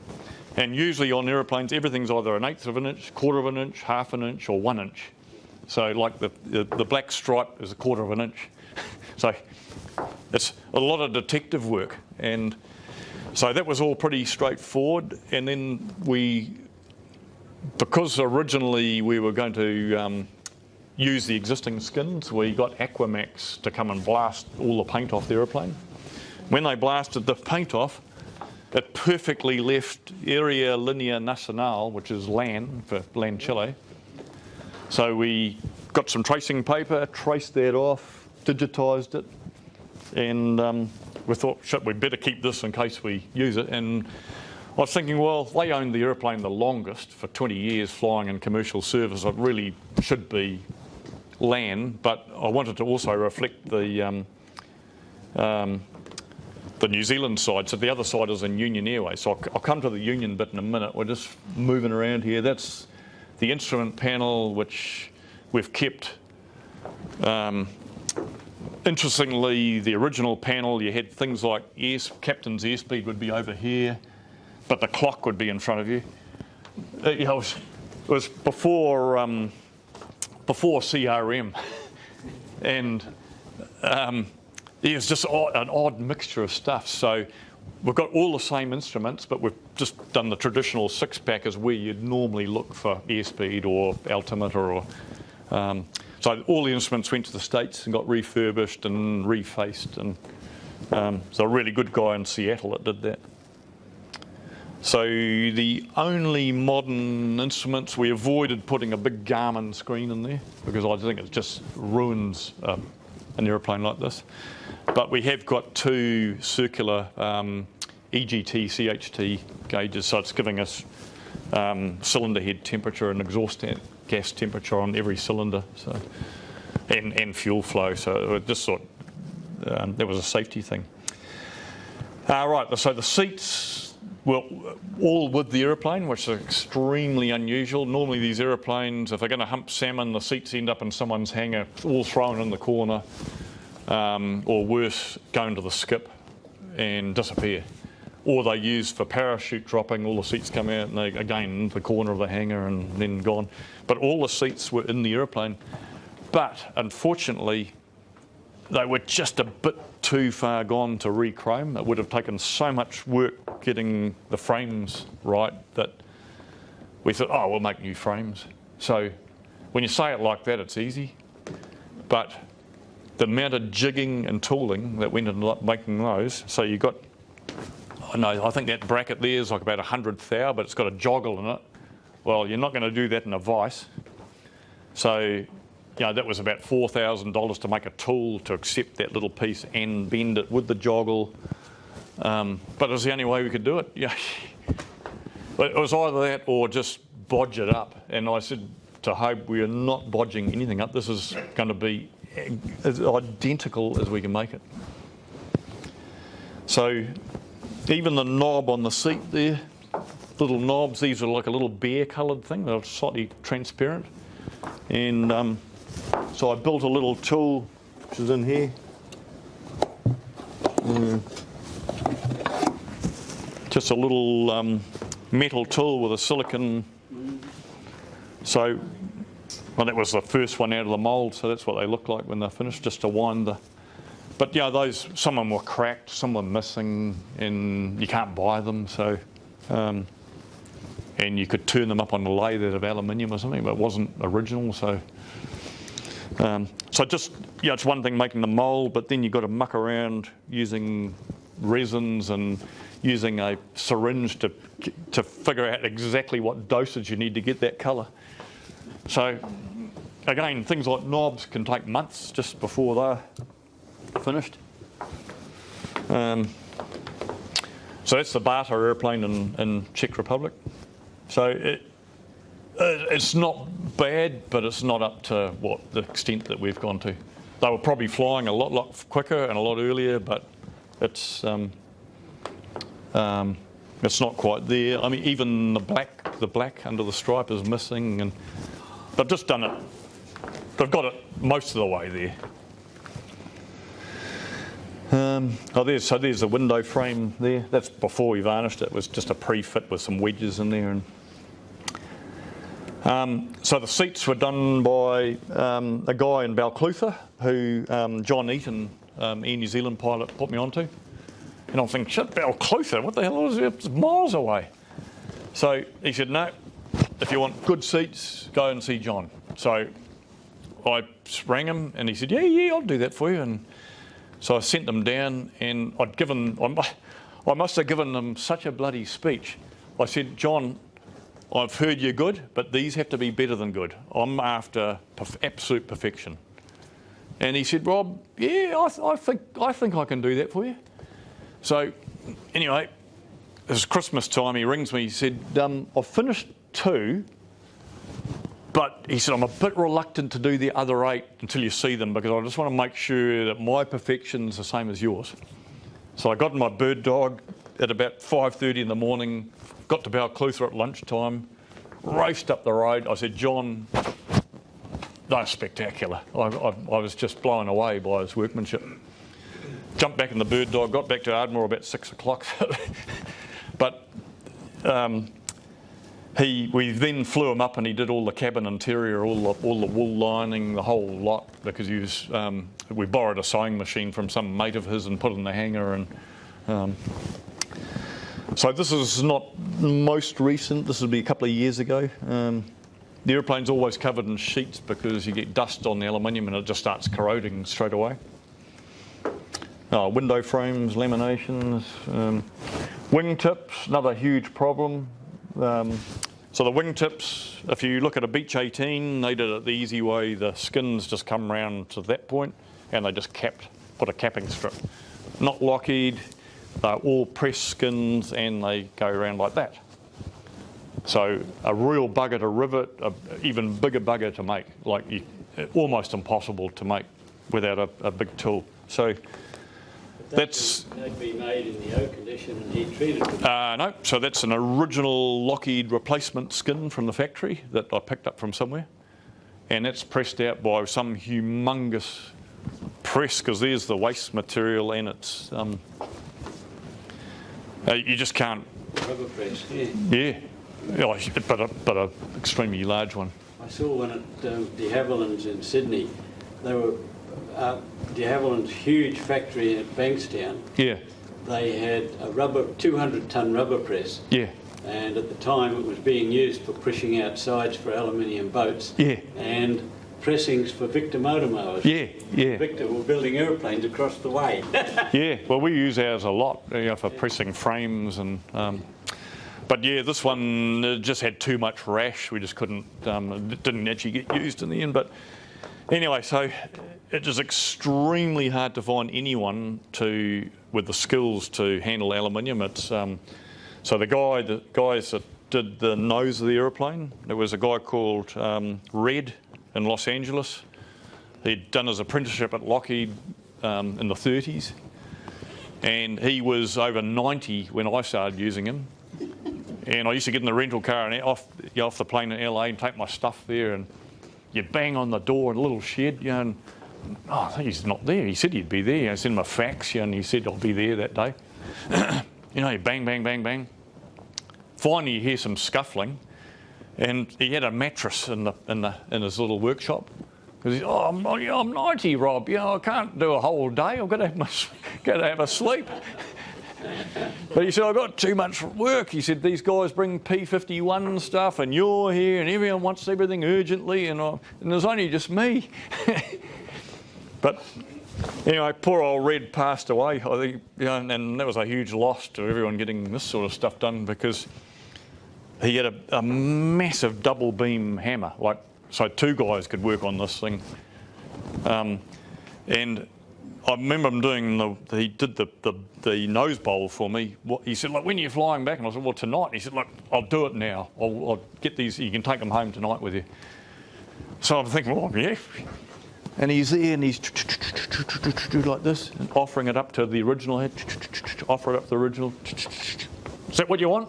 And usually on aeroplanes, everything's either 1/8 of an inch, 1/4 of an inch, 1/2 an inch, or 1 inch. So like the black stripe is 1/4 of an inch. So it's a lot of detective work. And so that was all pretty straightforward. And then because originally we were going to use the existing skins, we got Aquamax to come and blast all the paint off the aeroplane. When they blasted the paint off, it perfectly left Area Linea Nacional, which is LAN for LAN Chile. So we got some tracing paper, traced that off, digitised it, and we thought, shit, we'd better keep this in case we use it. And I was thinking, well, they owned the aeroplane the longest for 20 years flying in commercial service. It really should be LAN, but I wanted to also reflect the New Zealand side. So the other side is in Union Airways. So I'll come to the Union bit in a minute. We're just moving around here. That's the instrument panel, which we've kept. Interestingly, the original panel, you had things like captain's airspeed would be over here, but the clock would be in front of you. It was before CRM, and it was just an odd mixture of stuff. So we've got all the same instruments, but we've just done the traditional 6-pack as where you'd normally look for airspeed or altimeter or. So all the instruments went to the States and got refurbished and refaced, and so a really good guy in Seattle that did that. So the only modern instruments, we avoided putting a big Garmin screen in there because I think it just ruins an aeroplane like this. But we have got 2 circular EGT, CHT gauges, so it's giving us cylinder head temperature and exhaust gas temperature on every cylinder, so and fuel flow. So it just thought that was a safety thing. Right, so the seats were all with the aeroplane, which is extremely unusual. Normally these aeroplanes, if they're going to hump salmon, the seats end up in someone's hangar, all thrown in the corner, or worse, go into the skip and disappear. Or they use for parachute dropping, all the seats come out and they, again, into the corner of the hangar and then gone. But all the seats were in the aeroplane. But unfortunately, they were just a bit too far gone to re-chrome. It would have taken so much work getting the frames right that we thought, oh, we'll make new frames. So when you say it like that, it's easy. But the amount of jigging and tooling that went into making those, so you got, I think that bracket there is like about 100 thou, but it's got a joggle in it. Well, you're not going to do that in a vice. So, that was about $4,000 to make a tool to accept that little piece and bend it with the joggle. But it was the only way we could do it. Yeah. But it was either that or just bodge it up. And I said to Hope, we are not bodging anything up. This is going to be as identical as we can make it. So even the knob on the seat there, little knobs, these are like a little bear coloured thing. They're slightly transparent. And so I built a little tool, which is in here. Just a little metal tool with a silicon. So Well, that was the first one out of the mould, so that's what they look like when they're finished, just to wind the... But yeah, those, some of them were cracked, some were missing, and you can't buy them, so... and you could turn them up on a lathe out of aluminium or something, but it wasn't original, so... so just, yeah, it's one thing making the mould, but then you've got to muck around using resins and using a syringe to figure out exactly what dosage you need to get that colour. So, again, things like knobs can take months just before they're finished. So that's the Barter airplane in Czech Republic. So it's not bad, but it's not up to what the extent that we've gone to. They were probably flying a lot quicker and a lot earlier, but it's not quite there. I mean, even the black under the stripe is missing, and they've just done it. They've got it most of the way there. There's the window frame there. That's before we varnished it. It was just a pre-fit with some wedges in there. And so the seats were done by a guy in Balclutha who John Eaton, Air New Zealand pilot, put me onto. And I'm thinking, shit, Balclutha, what the hell is it? It's miles away. So he said, no, if you want good seats, go and see John. So I rang him and he said, yeah, I'll do that for you. And so I sent them down, and I must have given them such a bloody speech. I said, John, I've heard you're good, but these have to be better than good. I'm after absolute perfection. And he said, Rob, yeah, I think I can do that for you. So anyway, it was Christmas time. He rings me. He said, I've finished 2. But he said, I'm a bit reluctant to do the other 8 until you see them, because I just want to make sure that my perfection's the same as yours. So I got in my bird dog at about 5:30 in the morning, got to Balclutha at lunchtime, raced up the road. I said, John, they're spectacular. I was just blown away by his workmanship. Jumped back in the bird dog, got back to Ardmore about 6 o'clock. But we then flew him up, and he did all the cabin interior, all the wool lining, the whole lot, because we borrowed a sewing machine from some mate of his and put it in the hangar. And so this is not most recent. This will be a couple of years ago. The airplane's always covered in sheets because you get dust on the aluminium and it just starts corroding straight away. Window frames, laminations, wingtips, another huge problem. So the wingtips, if you look at a Beech 18, they did it the easy way. The skins just come round to that point, and they just put a capping strip. Not Lockheed, they're all press skins, and they go around like that. So a real bugger to rivet, an even bigger bugger to make, almost impossible to make without a big tool. So they'd be made in the oak edition and heat treated. No, so that's an original Lockheed replacement skin from the factory that I picked up from somewhere, and that's pressed out by some humongous press, because there's the waste material, and it's you just can't. Rubber press, yeah. Yeah, but a extremely large one. I saw one at de Havilland's in Sydney. They were de Havilland's huge factory at Bankstown. Yeah. They had a 200-ton rubber press. Yeah. And at the time it was being used for pushing out sides for aluminium boats. Yeah. And pressings for Victor motor mowers. Yeah. Victor were building airplanes across the way. Yeah, well, we use ours a lot, for pressing frames and. But yeah, this one just had too much rash. We just couldn't. It didn't actually get used in the end. But anyway, so it is extremely hard to find anyone with the skills to handle aluminium. It's so the guys that did the nose of the aeroplane. There was a guy called Red in Los Angeles. He'd done his apprenticeship at Lockheed in the 30s, and he was over 90 when I started using him. And I used to get in the rental car and off the plane in LA and take my stuff there, and you'd bang on the door in a little shed, and I think he's not there. He said he'd be there. I sent him a fax, and he said I'll be there that day. You bang, bang, bang, bang. Finally, you hear some scuffling, And he had a mattress in his little workshop. Because he's, oh, I'm 90, Rob. You know, I can't do a whole day. I've got to have a sleep. But he said, I've got too much work. He said, these guys bring P51 stuff and you're here and everyone wants everything urgently and there's only just me. But anyway, poor old Red passed away, I think, you know, and that was a huge loss to everyone getting this sort of stuff done because he had a massive double beam hammer, like so 2 guys could work on this thing. And I remember him doing he did the nose bowl for me. He said, like, when are you flying back? And I said, well, tonight. He said, look, I'll do it now. I'll get these, you can take them home tonight with you. So I'm thinking, well, yeah. And he's there and he's like this, and offering it up to the original head, offer it up to the original. Is that what you want?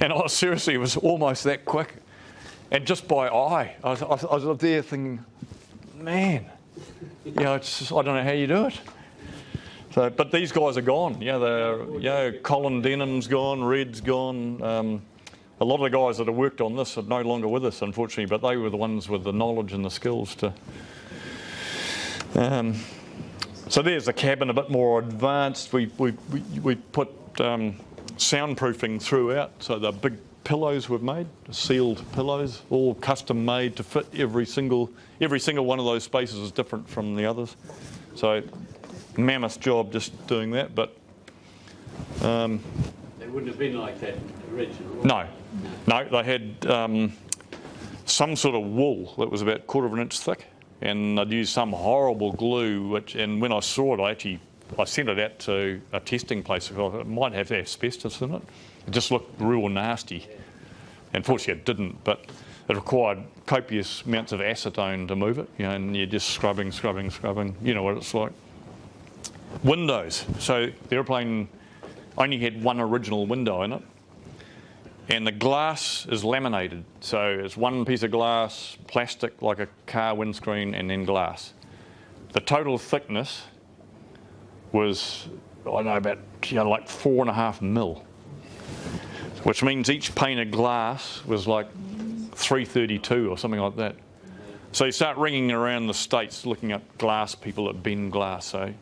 And I was seriously, it was almost that quick. And just by eye, I was there thinking, man, you know, it's just, I don't know how you do it. So, but these guys are gone. Colin Denham's gone, Red's gone. A lot of the guys that have worked on this are no longer with us, unfortunately, but they were the ones with the knowledge and the skills to. So there's the cabin, a bit more advanced. We put soundproofing throughout, so the big pillows we've made, sealed pillows, all custom made to fit every single one of those spaces is different from the others. So mammoth job just doing that, but They wouldn't have been like that originally. No, they had some sort of wool that was about 1/4 inch thick, and they'd used some horrible glue. And when I saw it, I sent it out to a testing place because it might have asbestos in it. It just looked real nasty. Unfortunately, it didn't, but it required copious amounts of acetone to move it, you know, and you're just scrubbing. You know what it's like. Windows. So the airplane only had one original window in it, and the glass is laminated. So it's one piece of glass, plastic like a car windscreen, and then glass. The total thickness was, I don't know, about like 4.5 mil. Which means each pane of glass was like 332 or something like that. So you start ringing around the States looking up glass people that bend glass. So,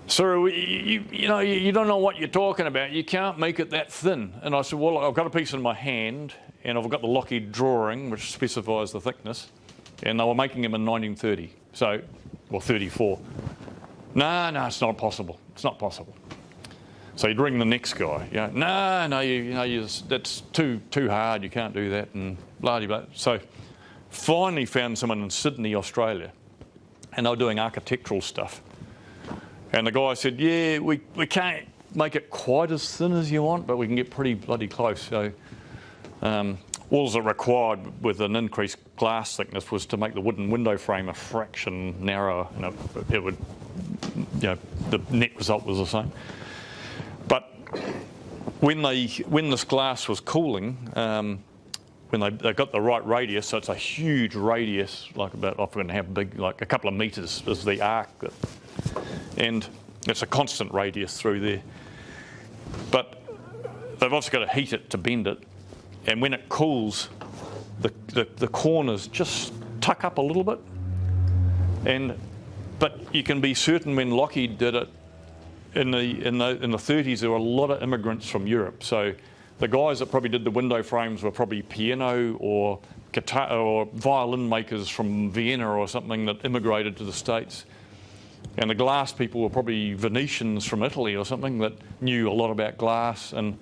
sir, you don't know what you're talking about. You can't make it that thin. And I said, well, I've got a piece in my hand and I've got the Lockheed drawing which specifies the thickness. And they were making them in 1930, or 34. No, it's not possible. It's not possible. So you'd ring the next guy. That's too hard. You can't do that, and blah blah. So finally found someone in Sydney, Australia, and they were doing architectural stuff. And the guy said, "Yeah, we can't make it quite as thin as you want, but we can get pretty bloody close." So all that required with an increased glass thickness was to make the wooden window frame a fraction narrower, and it would, the net result was the same. But when this glass was cooling, when they got the right radius, so it's a huge radius, like about, I forget how big, like a couple of metres is the arc, and it's a constant radius through there. But they've also got to heat it to bend it, and when it cools, the corners just tuck up a little bit. But you can be certain when Lockheed did it, in the 30s, there were a lot of immigrants from Europe. So the guys that probably did the window frames were probably piano or guitar or violin makers from Vienna or something that immigrated to the States. And the glass people were probably Venetians from Italy or something that knew a lot about glass, and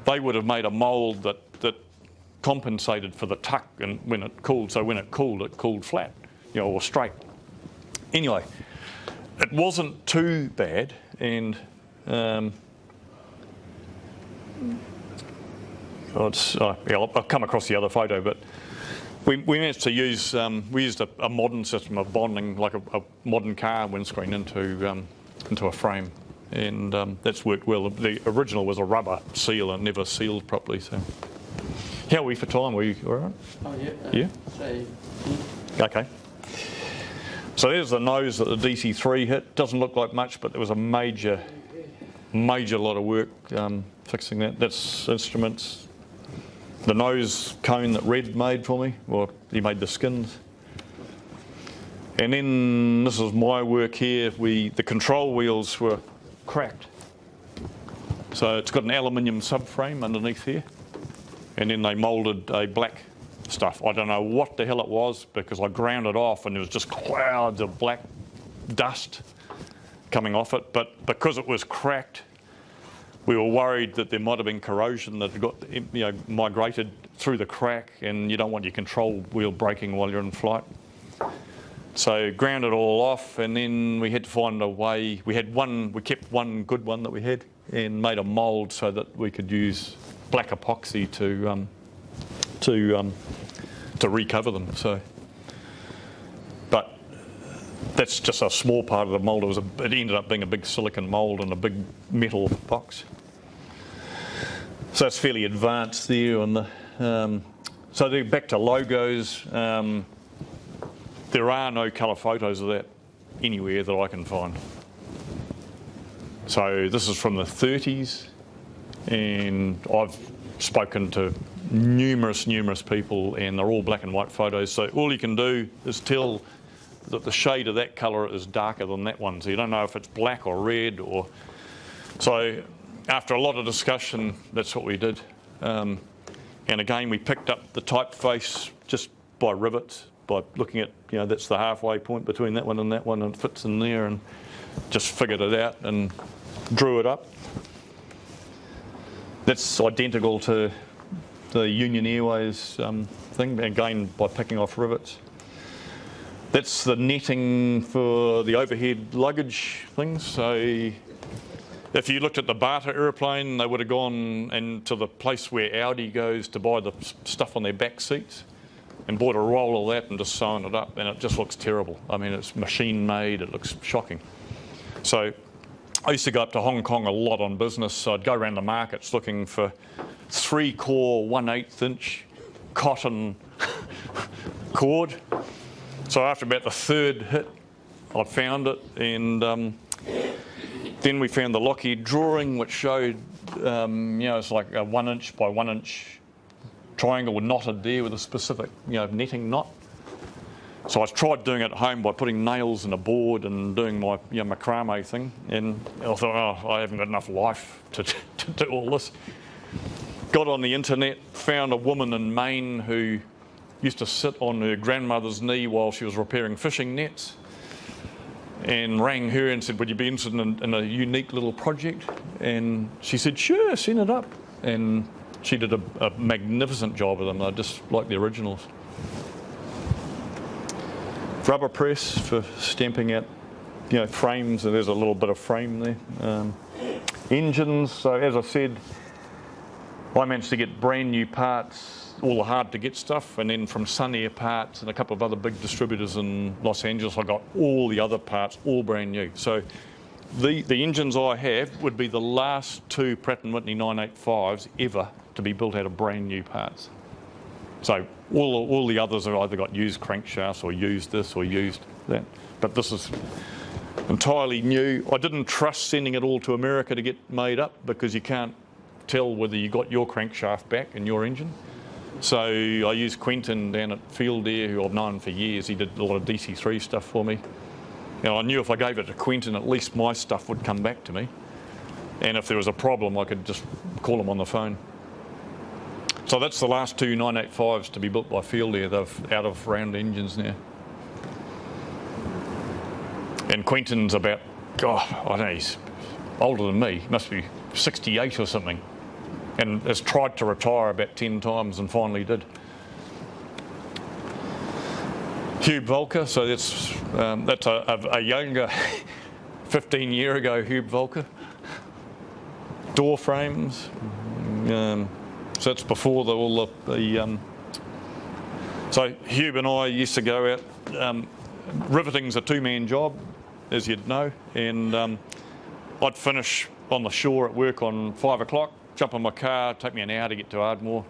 they would have made a mould that compensated for the tuck and when it cooled. So when it cooled flat, or straight. Anyway, it wasn't too bad. And I'll come across the other photo, but we managed to use we used a modern system of bonding, like a modern car windscreen into a frame, and that's worked well. The original was a rubber seal and never sealed properly. So, how are we for time? Were you all right? Oh Yeah. So, okay. So there's the nose that the DC-3 hit. Doesn't look like much, but there was a major lot of work fixing that. That's instruments. the nose cone that Red made for me, well, he made the skins. And then this is my work here. The control wheels were cracked. So it's got an aluminium subframe underneath here. And then they moulded a black stuff. I don't know what the hell it was because I ground it off and there was just clouds of black dust coming off it. But because it was cracked, we were worried that there might have been corrosion that had got, migrated through the crack, and you don't want your control wheel breaking while you're in flight. So ground it all off, and then we had to find a way. We kept one good one that we had and made a mould so that we could use black epoxy to recover them. So, but that's just a small part of the mould. It ended up being a big silicon mould and a big metal box. So it's fairly advanced there on the. So back to logos. There are no colour photos of that anywhere that I can find. So this is from the 30s, and I've spoken to numerous people, and they're all black and white photos. So all you can do is tell that the shade of that colour is darker than that one. So you don't know if it's black or red or. So after a lot of discussion, that's what we did. And again, we picked up the typeface just by rivets, by looking at, that's the halfway point between that one and it fits in there, and just figured it out and drew it up. That's identical to the Union Airways thing, again by picking off rivets. That's the netting for the overhead luggage things. So if you looked at the Bata aeroplane, they would have gone into the place where Audi goes to buy the stuff on their back seats and bought a roll of that and just sewn it up, and it just looks terrible. I mean, it's machine made, it looks shocking. So I used to go up to Hong Kong a lot on business, so I'd go around the markets looking for 3-core, 1/8 inch cotton cord. So after about the third hit, I found it, and then we found the Lockheed drawing, which showed, it's like a 1 inch by 1 inch triangle knotted there with a specific, netting knot. So I tried doing it at home by putting nails in a board and doing my macrame thing, and I thought, I haven't got enough life to do all this. Got on the internet, found a woman in Maine who used to sit on her grandmother's knee while she was repairing fishing nets, and rang her and said, would you be interested in a unique little project? And she said, sure, send it up. And she did a magnificent job of them. They're just like the originals. Rubber press for stamping out, frames, and there's a little bit of frame there. Engines, so as I said, I managed to get brand new parts, all the hard to get stuff, and then from Sun Air Parts and a couple of other big distributors in Los Angeles, I got all the other parts, all brand new. So the engines I have would be the last 2 Pratt & Whitney 985s ever to be built out of brand new parts. So all the others have either got used crankshafts or used this or used that. But this is entirely new. I didn't trust sending it all to America to get made up because you can't tell whether you got your crankshaft back in your engine. So I used Quentin down at Field Air, who I've known for years. He did a lot of DC3 stuff for me. I knew if I gave it to Quentin, at least my stuff would come back to me. And if there was a problem, I could just call him on the phone. So that's the last 2 985s to be built by Field Air. They're out of round engines now. And Quentin's about, I don't know, he's older than me. He must be 68 or something. And has tried to retire about 10 times and finally did. Hube Volker, so that's a younger, 15 year ago Hube Volker. Door frames. So that's before so Hube and I used to go out. Riveting's a 2-man job, as you'd know, and I'd finish on the shore at work on 5 o'clock, jump in my car, take me an hour to get to Ardmore.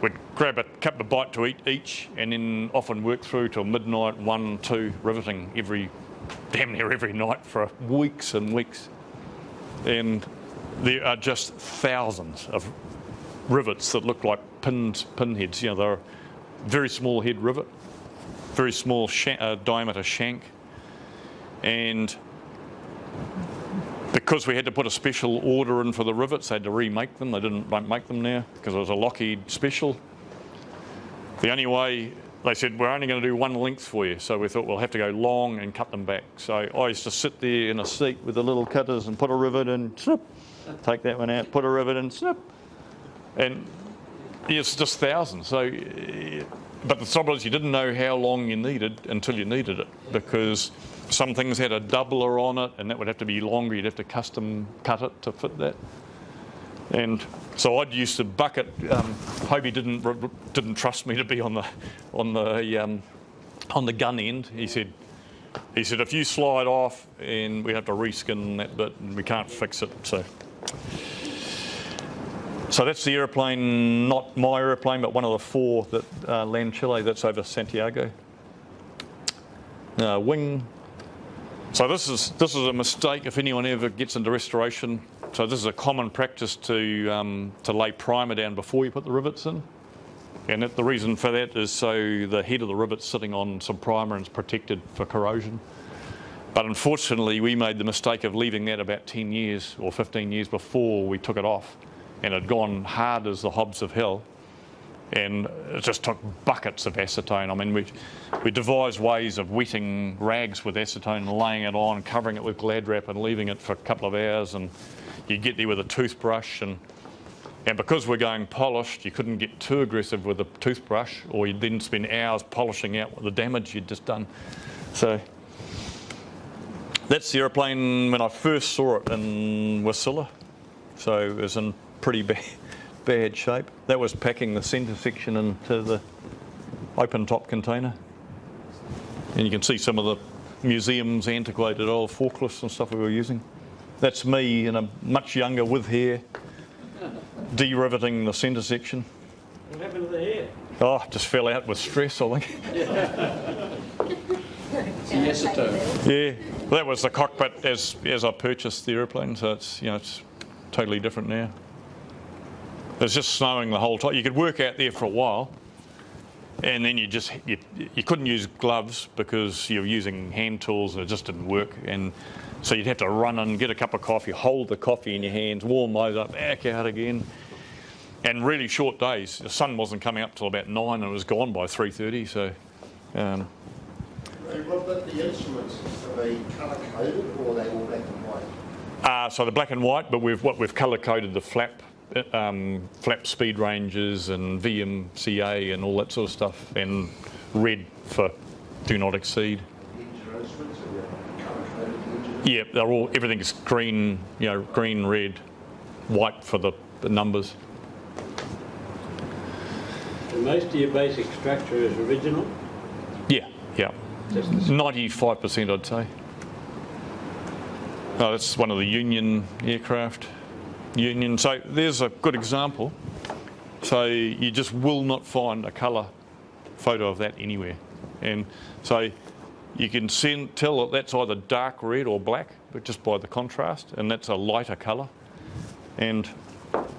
We'd grab a couple of bite to eat each, and then often work through till midnight, 1, 2, riveting damn near every night for weeks and weeks. And there are just thousands of rivets that looked like pinheads. You know, they're a very small head rivet, very small diameter shank, and because we had to put a special order in for the rivets, they had to remake them. They don't make them now because it was a Lockheed special. The only way, they said, we're only going to do one length for you. So we thought we'll have to go long and cut them back. So I used to sit there in a seat with the little cutters and put a rivet in, snip, take that one out, put a rivet in, snip. And it's just thousands. So, but the trouble is you didn't know how long you needed until you needed it, because some things had a doubler on it and that would have to be longer. You'd have to custom cut it to fit that. And so I'd used to bucket. Hobie didn't trust me to be on the gun end. He said if you slide off and we have to reskin that bit and we can't fix it. So that's the aeroplane, not my aeroplane, but one of the 4 that land Chile. That's over Santiago. Wing. So this is a mistake if anyone ever gets into restoration. So this is a common practice to lay primer down before you put the rivets in. And the reason for that is so the head of the rivet's sitting on some primer and it's protected for corrosion. But unfortunately, we made the mistake of leaving that about 10 years or 15 years before we took it off. And it had gone hard as the hobs of hell. And it just took buckets of acetone. I mean, we devised ways of wetting rags with acetone and laying it on, covering it with Glad wrap and leaving it for a couple of hours. And you get there with a toothbrush. And because we're going polished, you couldn't get too aggressive with a toothbrush, or you'd then spend hours polishing out the damage you'd just done. So that's the aeroplane when I first saw it in Wasilla. So it was in pretty bad shape. That was packing the centre section into the open top container. And you can see some of the museum's antiquated old forklifts and stuff we were using. That's me in a much younger with hair, de-riveting the centre section. What happened to the hair? Oh, just fell out with stress, I think. It's the acetone. Yeah, that was the cockpit as I purchased the aeroplane, so it's totally different now. It was just snowing the whole time. You could work out there for a while, and then you couldn't use gloves because you were using hand tools and it just didn't work. And so you'd have to run and get a cup of coffee, hold the coffee in your hands, warm those up, back out again. And really short days. The sun wasn't coming up till about 9 and it was gone by 3:30. So. Rob, but the instruments, are they colour coded or are they all black and white? So they're black and white, but we've colour coded the flap speed ranges and VMCA and all that sort of stuff, and red for do not exceed. Engine instruments, are they colour coded engine? Yeah, everything's green, green, red, white for the numbers. So most of your basic structure is original? Yeah. Just the 95%, I'd say. Oh, that's one of the Union aircraft. So there's a good example. So you just will not find a colour photo of that anywhere. And so you can tell that that's either dark red or black, but just by the contrast, and that's a lighter colour. And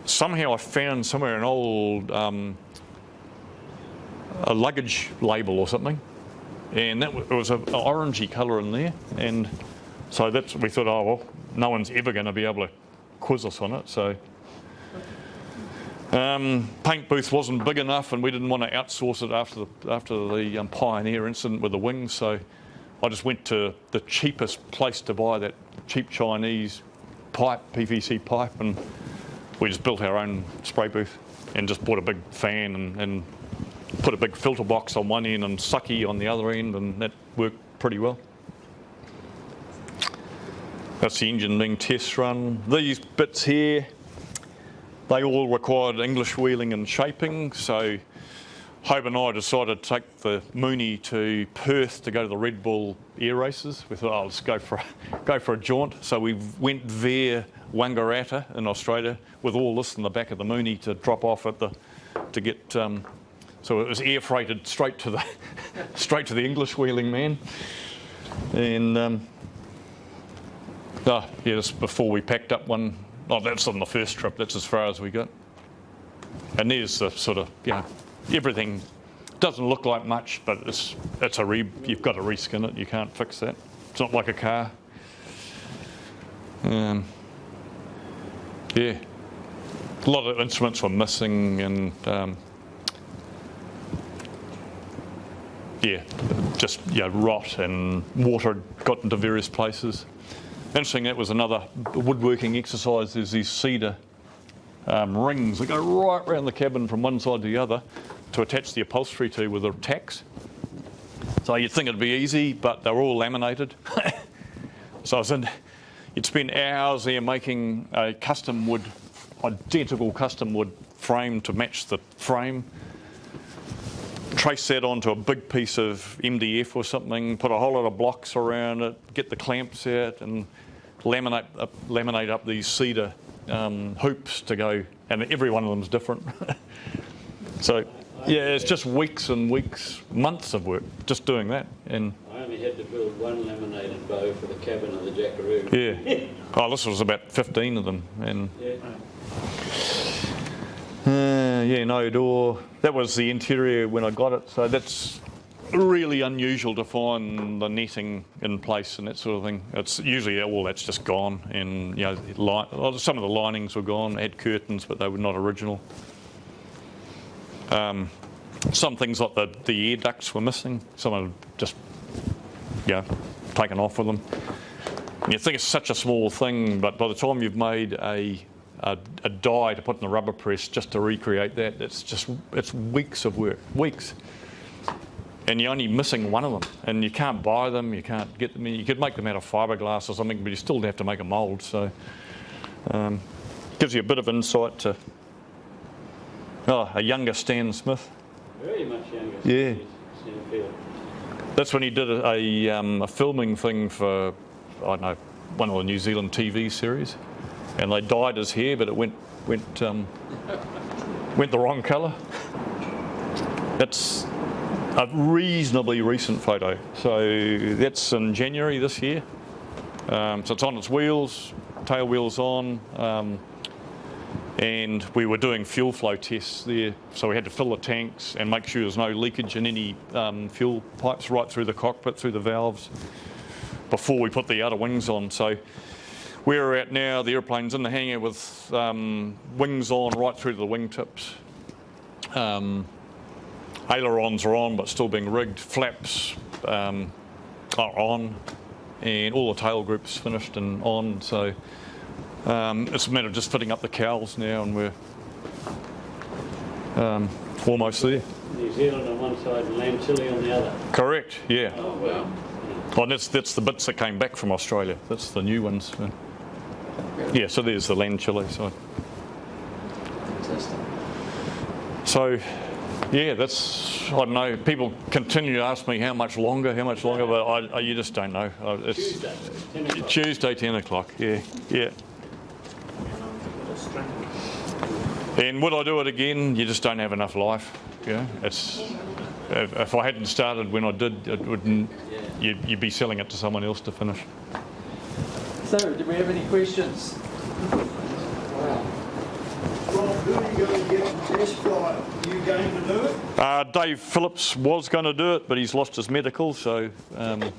somehow I found somewhere an old a luggage label or something, and it was an orangey colour in there. And so we thought, oh well, no one's ever going to be able to quiz us on it. So paint booth wasn't big enough, and we didn't want to outsource it after the Pioneer incident with the wings. So I just went to the cheapest place to buy that cheap Chinese pipe, PVC pipe, and we just built our own spray booth and just bought a big fan and put a big filter box on one end and sucky on the other end, and that worked pretty well. That's the engine being test run. These bits here, they all required English wheeling and shaping, so Hope and I decided to take the Mooney to Perth to go to the Red Bull air races. We thought, oh, let's go for a jaunt. So we went via Wangaratta in Australia with all this in the back of the Mooney to drop off to get. So it was air freighted straight to the English wheeling man, and just before we packed up one. Oh, that's on the first trip. That's as far as we got. And there's the sort of, everything doesn't look like much, but you've got to reskin it. You can't fix that. It's not like a car. Yeah. A lot of instruments were missing, and just rot, and water had got into various places. Interesting, that was another woodworking exercise. There's these cedar rings that go right around the cabin from one side to the other to attach the upholstery to with the tacks. So you'd think it'd be easy, but they're all laminated. So you'd spend hours there making a identical custom wood frame to match the frame. Trace that onto a big piece of MDF or something, put a whole lot of blocks around it, get the clamps out, and laminate up these cedar hoops to go, and every one of them's different. So, it's just weeks and weeks, months of work just doing that. And I only had to build one laminated bow for the cabin of the Jackaroo. Yeah. Oh, this was about 15 of them, and no door. That was the interior when I got it. So that's really unusual to find the netting in place and that sort of thing. It's usually all that's just gone, and some of the linings were gone. It had curtains, but they were not original. Some things like the air ducts were missing. Some of them just taken off with them. And you think it's such a small thing, but by the time you've made a die to put in the rubber press just to recreate that, it's weeks of work, weeks. And you're only missing one of them, and you can't buy them, you can't get them. You could make them out of fiberglass or something, but you still have to make a mould. So gives you a bit of insight to a younger Stan Smith. Very much younger. Yeah. Stan. That's when he did a filming thing for, I don't know, one of the New Zealand TV series, and they dyed his hair, but it went the wrong colour. That's a reasonably recent photo. So that's in January this year. So it's on its wheels, tail wheels on, and we were doing fuel flow tests there. So we had to fill the tanks and make sure there's no leakage in any fuel pipes right through the cockpit, through the valves, before we put the outer wings on. So where we're at now, the airplane's in the hangar with wings on right through to the wingtips. Ailerons are on, but still being rigged. Flaps are on, and all the tail groups finished and on. So it's a matter of just fitting up the cowls now, and we're almost there. New Zealand on one side and land Chile on the other. Correct. Yeah. Oh wow. Well, that's the bits that came back from Australia. That's the new ones. Yeah. So there's the land Chile side. Fantastic. So. Yeah, I don't know. People continue to ask me how much longer, but you just don't know. It's Tuesday, 10 o'clock, yeah. And would I do it again? You just don't have enough life, if I hadn't started when I did, it wouldn't. You'd be selling it to someone else to finish. So, do we have any questions? Rob, who are you going to get to test flight? Are you going to do it? Dave Phillips was going to do it, but he's lost his medical, so I've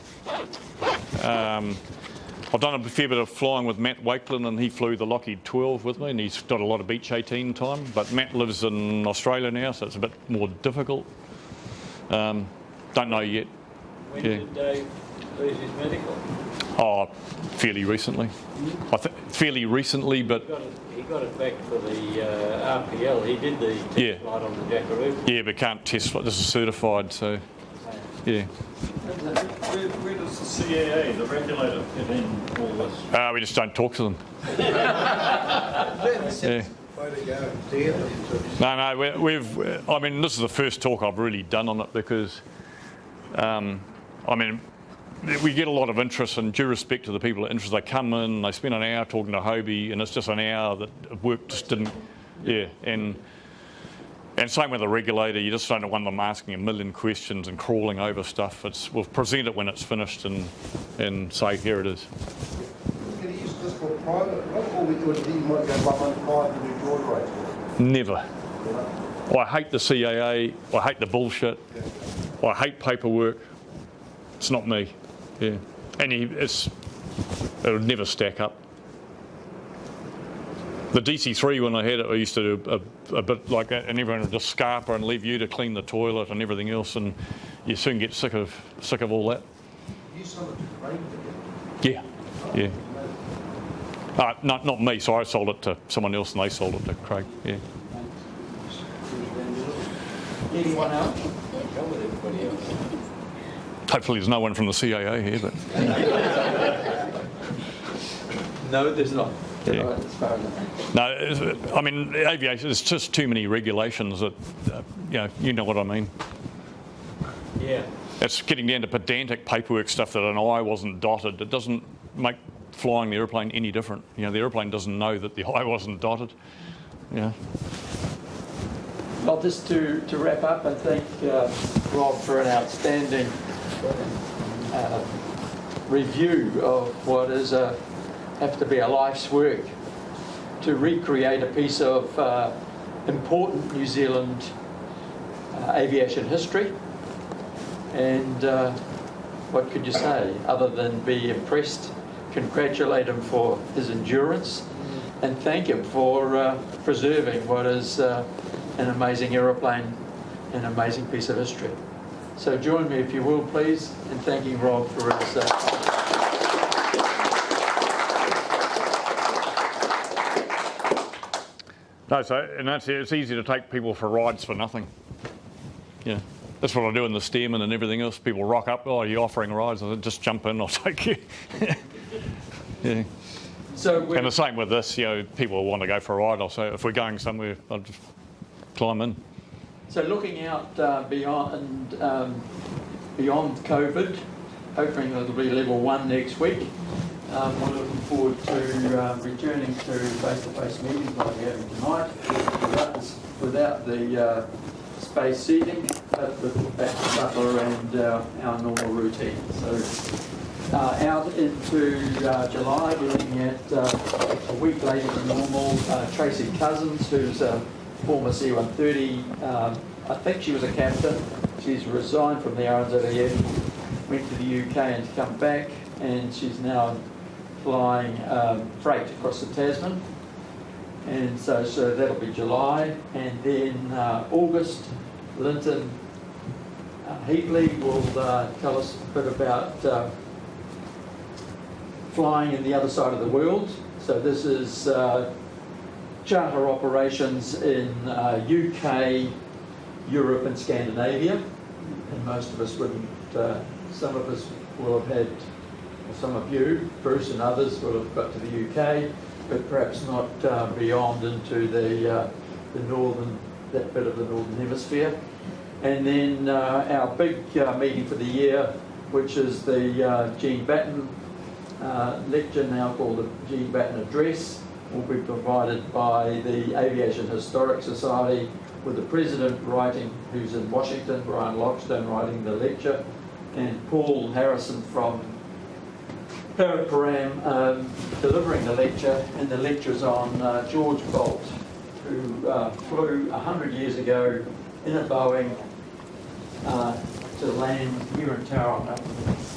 done a fair bit of flying with Matt Wakelin, and he flew the Lockheed 12 with me, and he's got a lot of Beach 18 time, but Matt lives in Australia now, so it's a bit more difficult. Don't know yet. When did Dave lose his medical? Oh, fairly recently. Fairly recently, but... He got it back for the RPL. He did the test flight on the Jackaroo. Yeah, but can't test flight. This is certified, so... Yeah. Where does the CAA, the regulator, fit in all this? We just don't talk to them. No, we've... I mean, this is the first talk I've really done on it because... we get a lot of interest, and due respect to the people that are interested, they come in, they spend an hour talking to Hobie, and it's just an hour that work just didn't... Yeah, and same with the regulator, you just don't want them asking a million questions and crawling over stuff. We'll present it when it's finished and say, here it is. Can you use this for private, or would you might go 115 to do joy rates? Never. I hate the CAA, I hate the bullshit, I hate paperwork. It's not me. Yeah. And it'll never stack up. The DC3, when I had it, I used to do a bit like that, and everyone would just scarper and leave you to clean the toilet and everything else, and you soon get sick of all that. You sold it to Craig, Yeah, yeah. Not me, so I sold it to someone else and they sold it to Craig, yeah. Anyone else? Hopefully there's no one from the CAA here, but No, there's not. Yeah. Right, as far as I know. no, I mean, aviation, there's just too many regulations that, you know what I mean. Yeah. It's getting down to pedantic paperwork stuff that an I wasn't dotted. It doesn't make flying the airplane any different. The airplane doesn't know that the I wasn't dotted. Yeah. Well, just to wrap up, I thank Rob for an outstanding review of what is have to be a life's work to recreate a piece of important New Zealand aviation history. And what could you say other than be impressed, congratulate him for his endurance, and thank him for preserving what is an amazing aeroplane, an amazing piece of history. So join me, if you will, please, in thanking Rob for his... No, it's easy to take people for rides for nothing. Yeah. That's what I do in the Stearman and everything else. People rock up, oh, you're offering rides? I said, just jump in, I'll take you. Yeah. And the same with this, people want to go for a ride. I'll say, if we're going somewhere, I'll just climb in. So looking out beyond COVID, hoping it'll be level 1 next week. We're looking forward to returning to face-to-face meetings like we're having tonight, without the space seating, but with back to supper and our normal routine. So out into July, we're looking at a week later than normal. Tracy Cousins, who's a former C-130, I think she was a captain. She's resigned from the RNZAF, went to the UK and come back, and she's now flying freight across the Tasman. And so that'll be July. And then August, Linton Heatley will tell us a bit about flying in the other side of the world. So this is charter operations in UK, Europe and Scandinavia. And most of us wouldn't, some of us will have had, some of you, Bruce and others, will have got to the UK, but perhaps not beyond into the northern, that bit of the northern hemisphere. And then our big meeting for the year, which is the Jean Batten lecture, now called the Jean Batten Address, will be provided by the Aviation Historic Society, with the president writing, who's in Washington, Brian Lockstone, writing the lecture, and Paul Harrison from Param delivering the lecture. And the lecture is on George Bolt, who flew 100 years ago in a Boeing to land here in Tauranga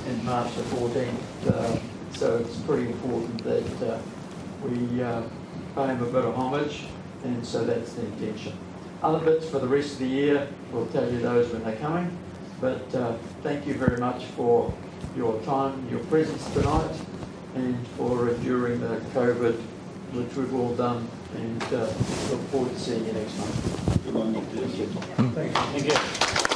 in March the 14th. So it's pretty important that we pay him a bit of homage, and so that's the intention. Other bits for the rest of the year, we'll tell you those when they're coming. But thank you very much for your time, your presence tonight, and for enduring the COVID, which we've all done, and look forward to seeing you next month. Good on you. Thank you. Thank you.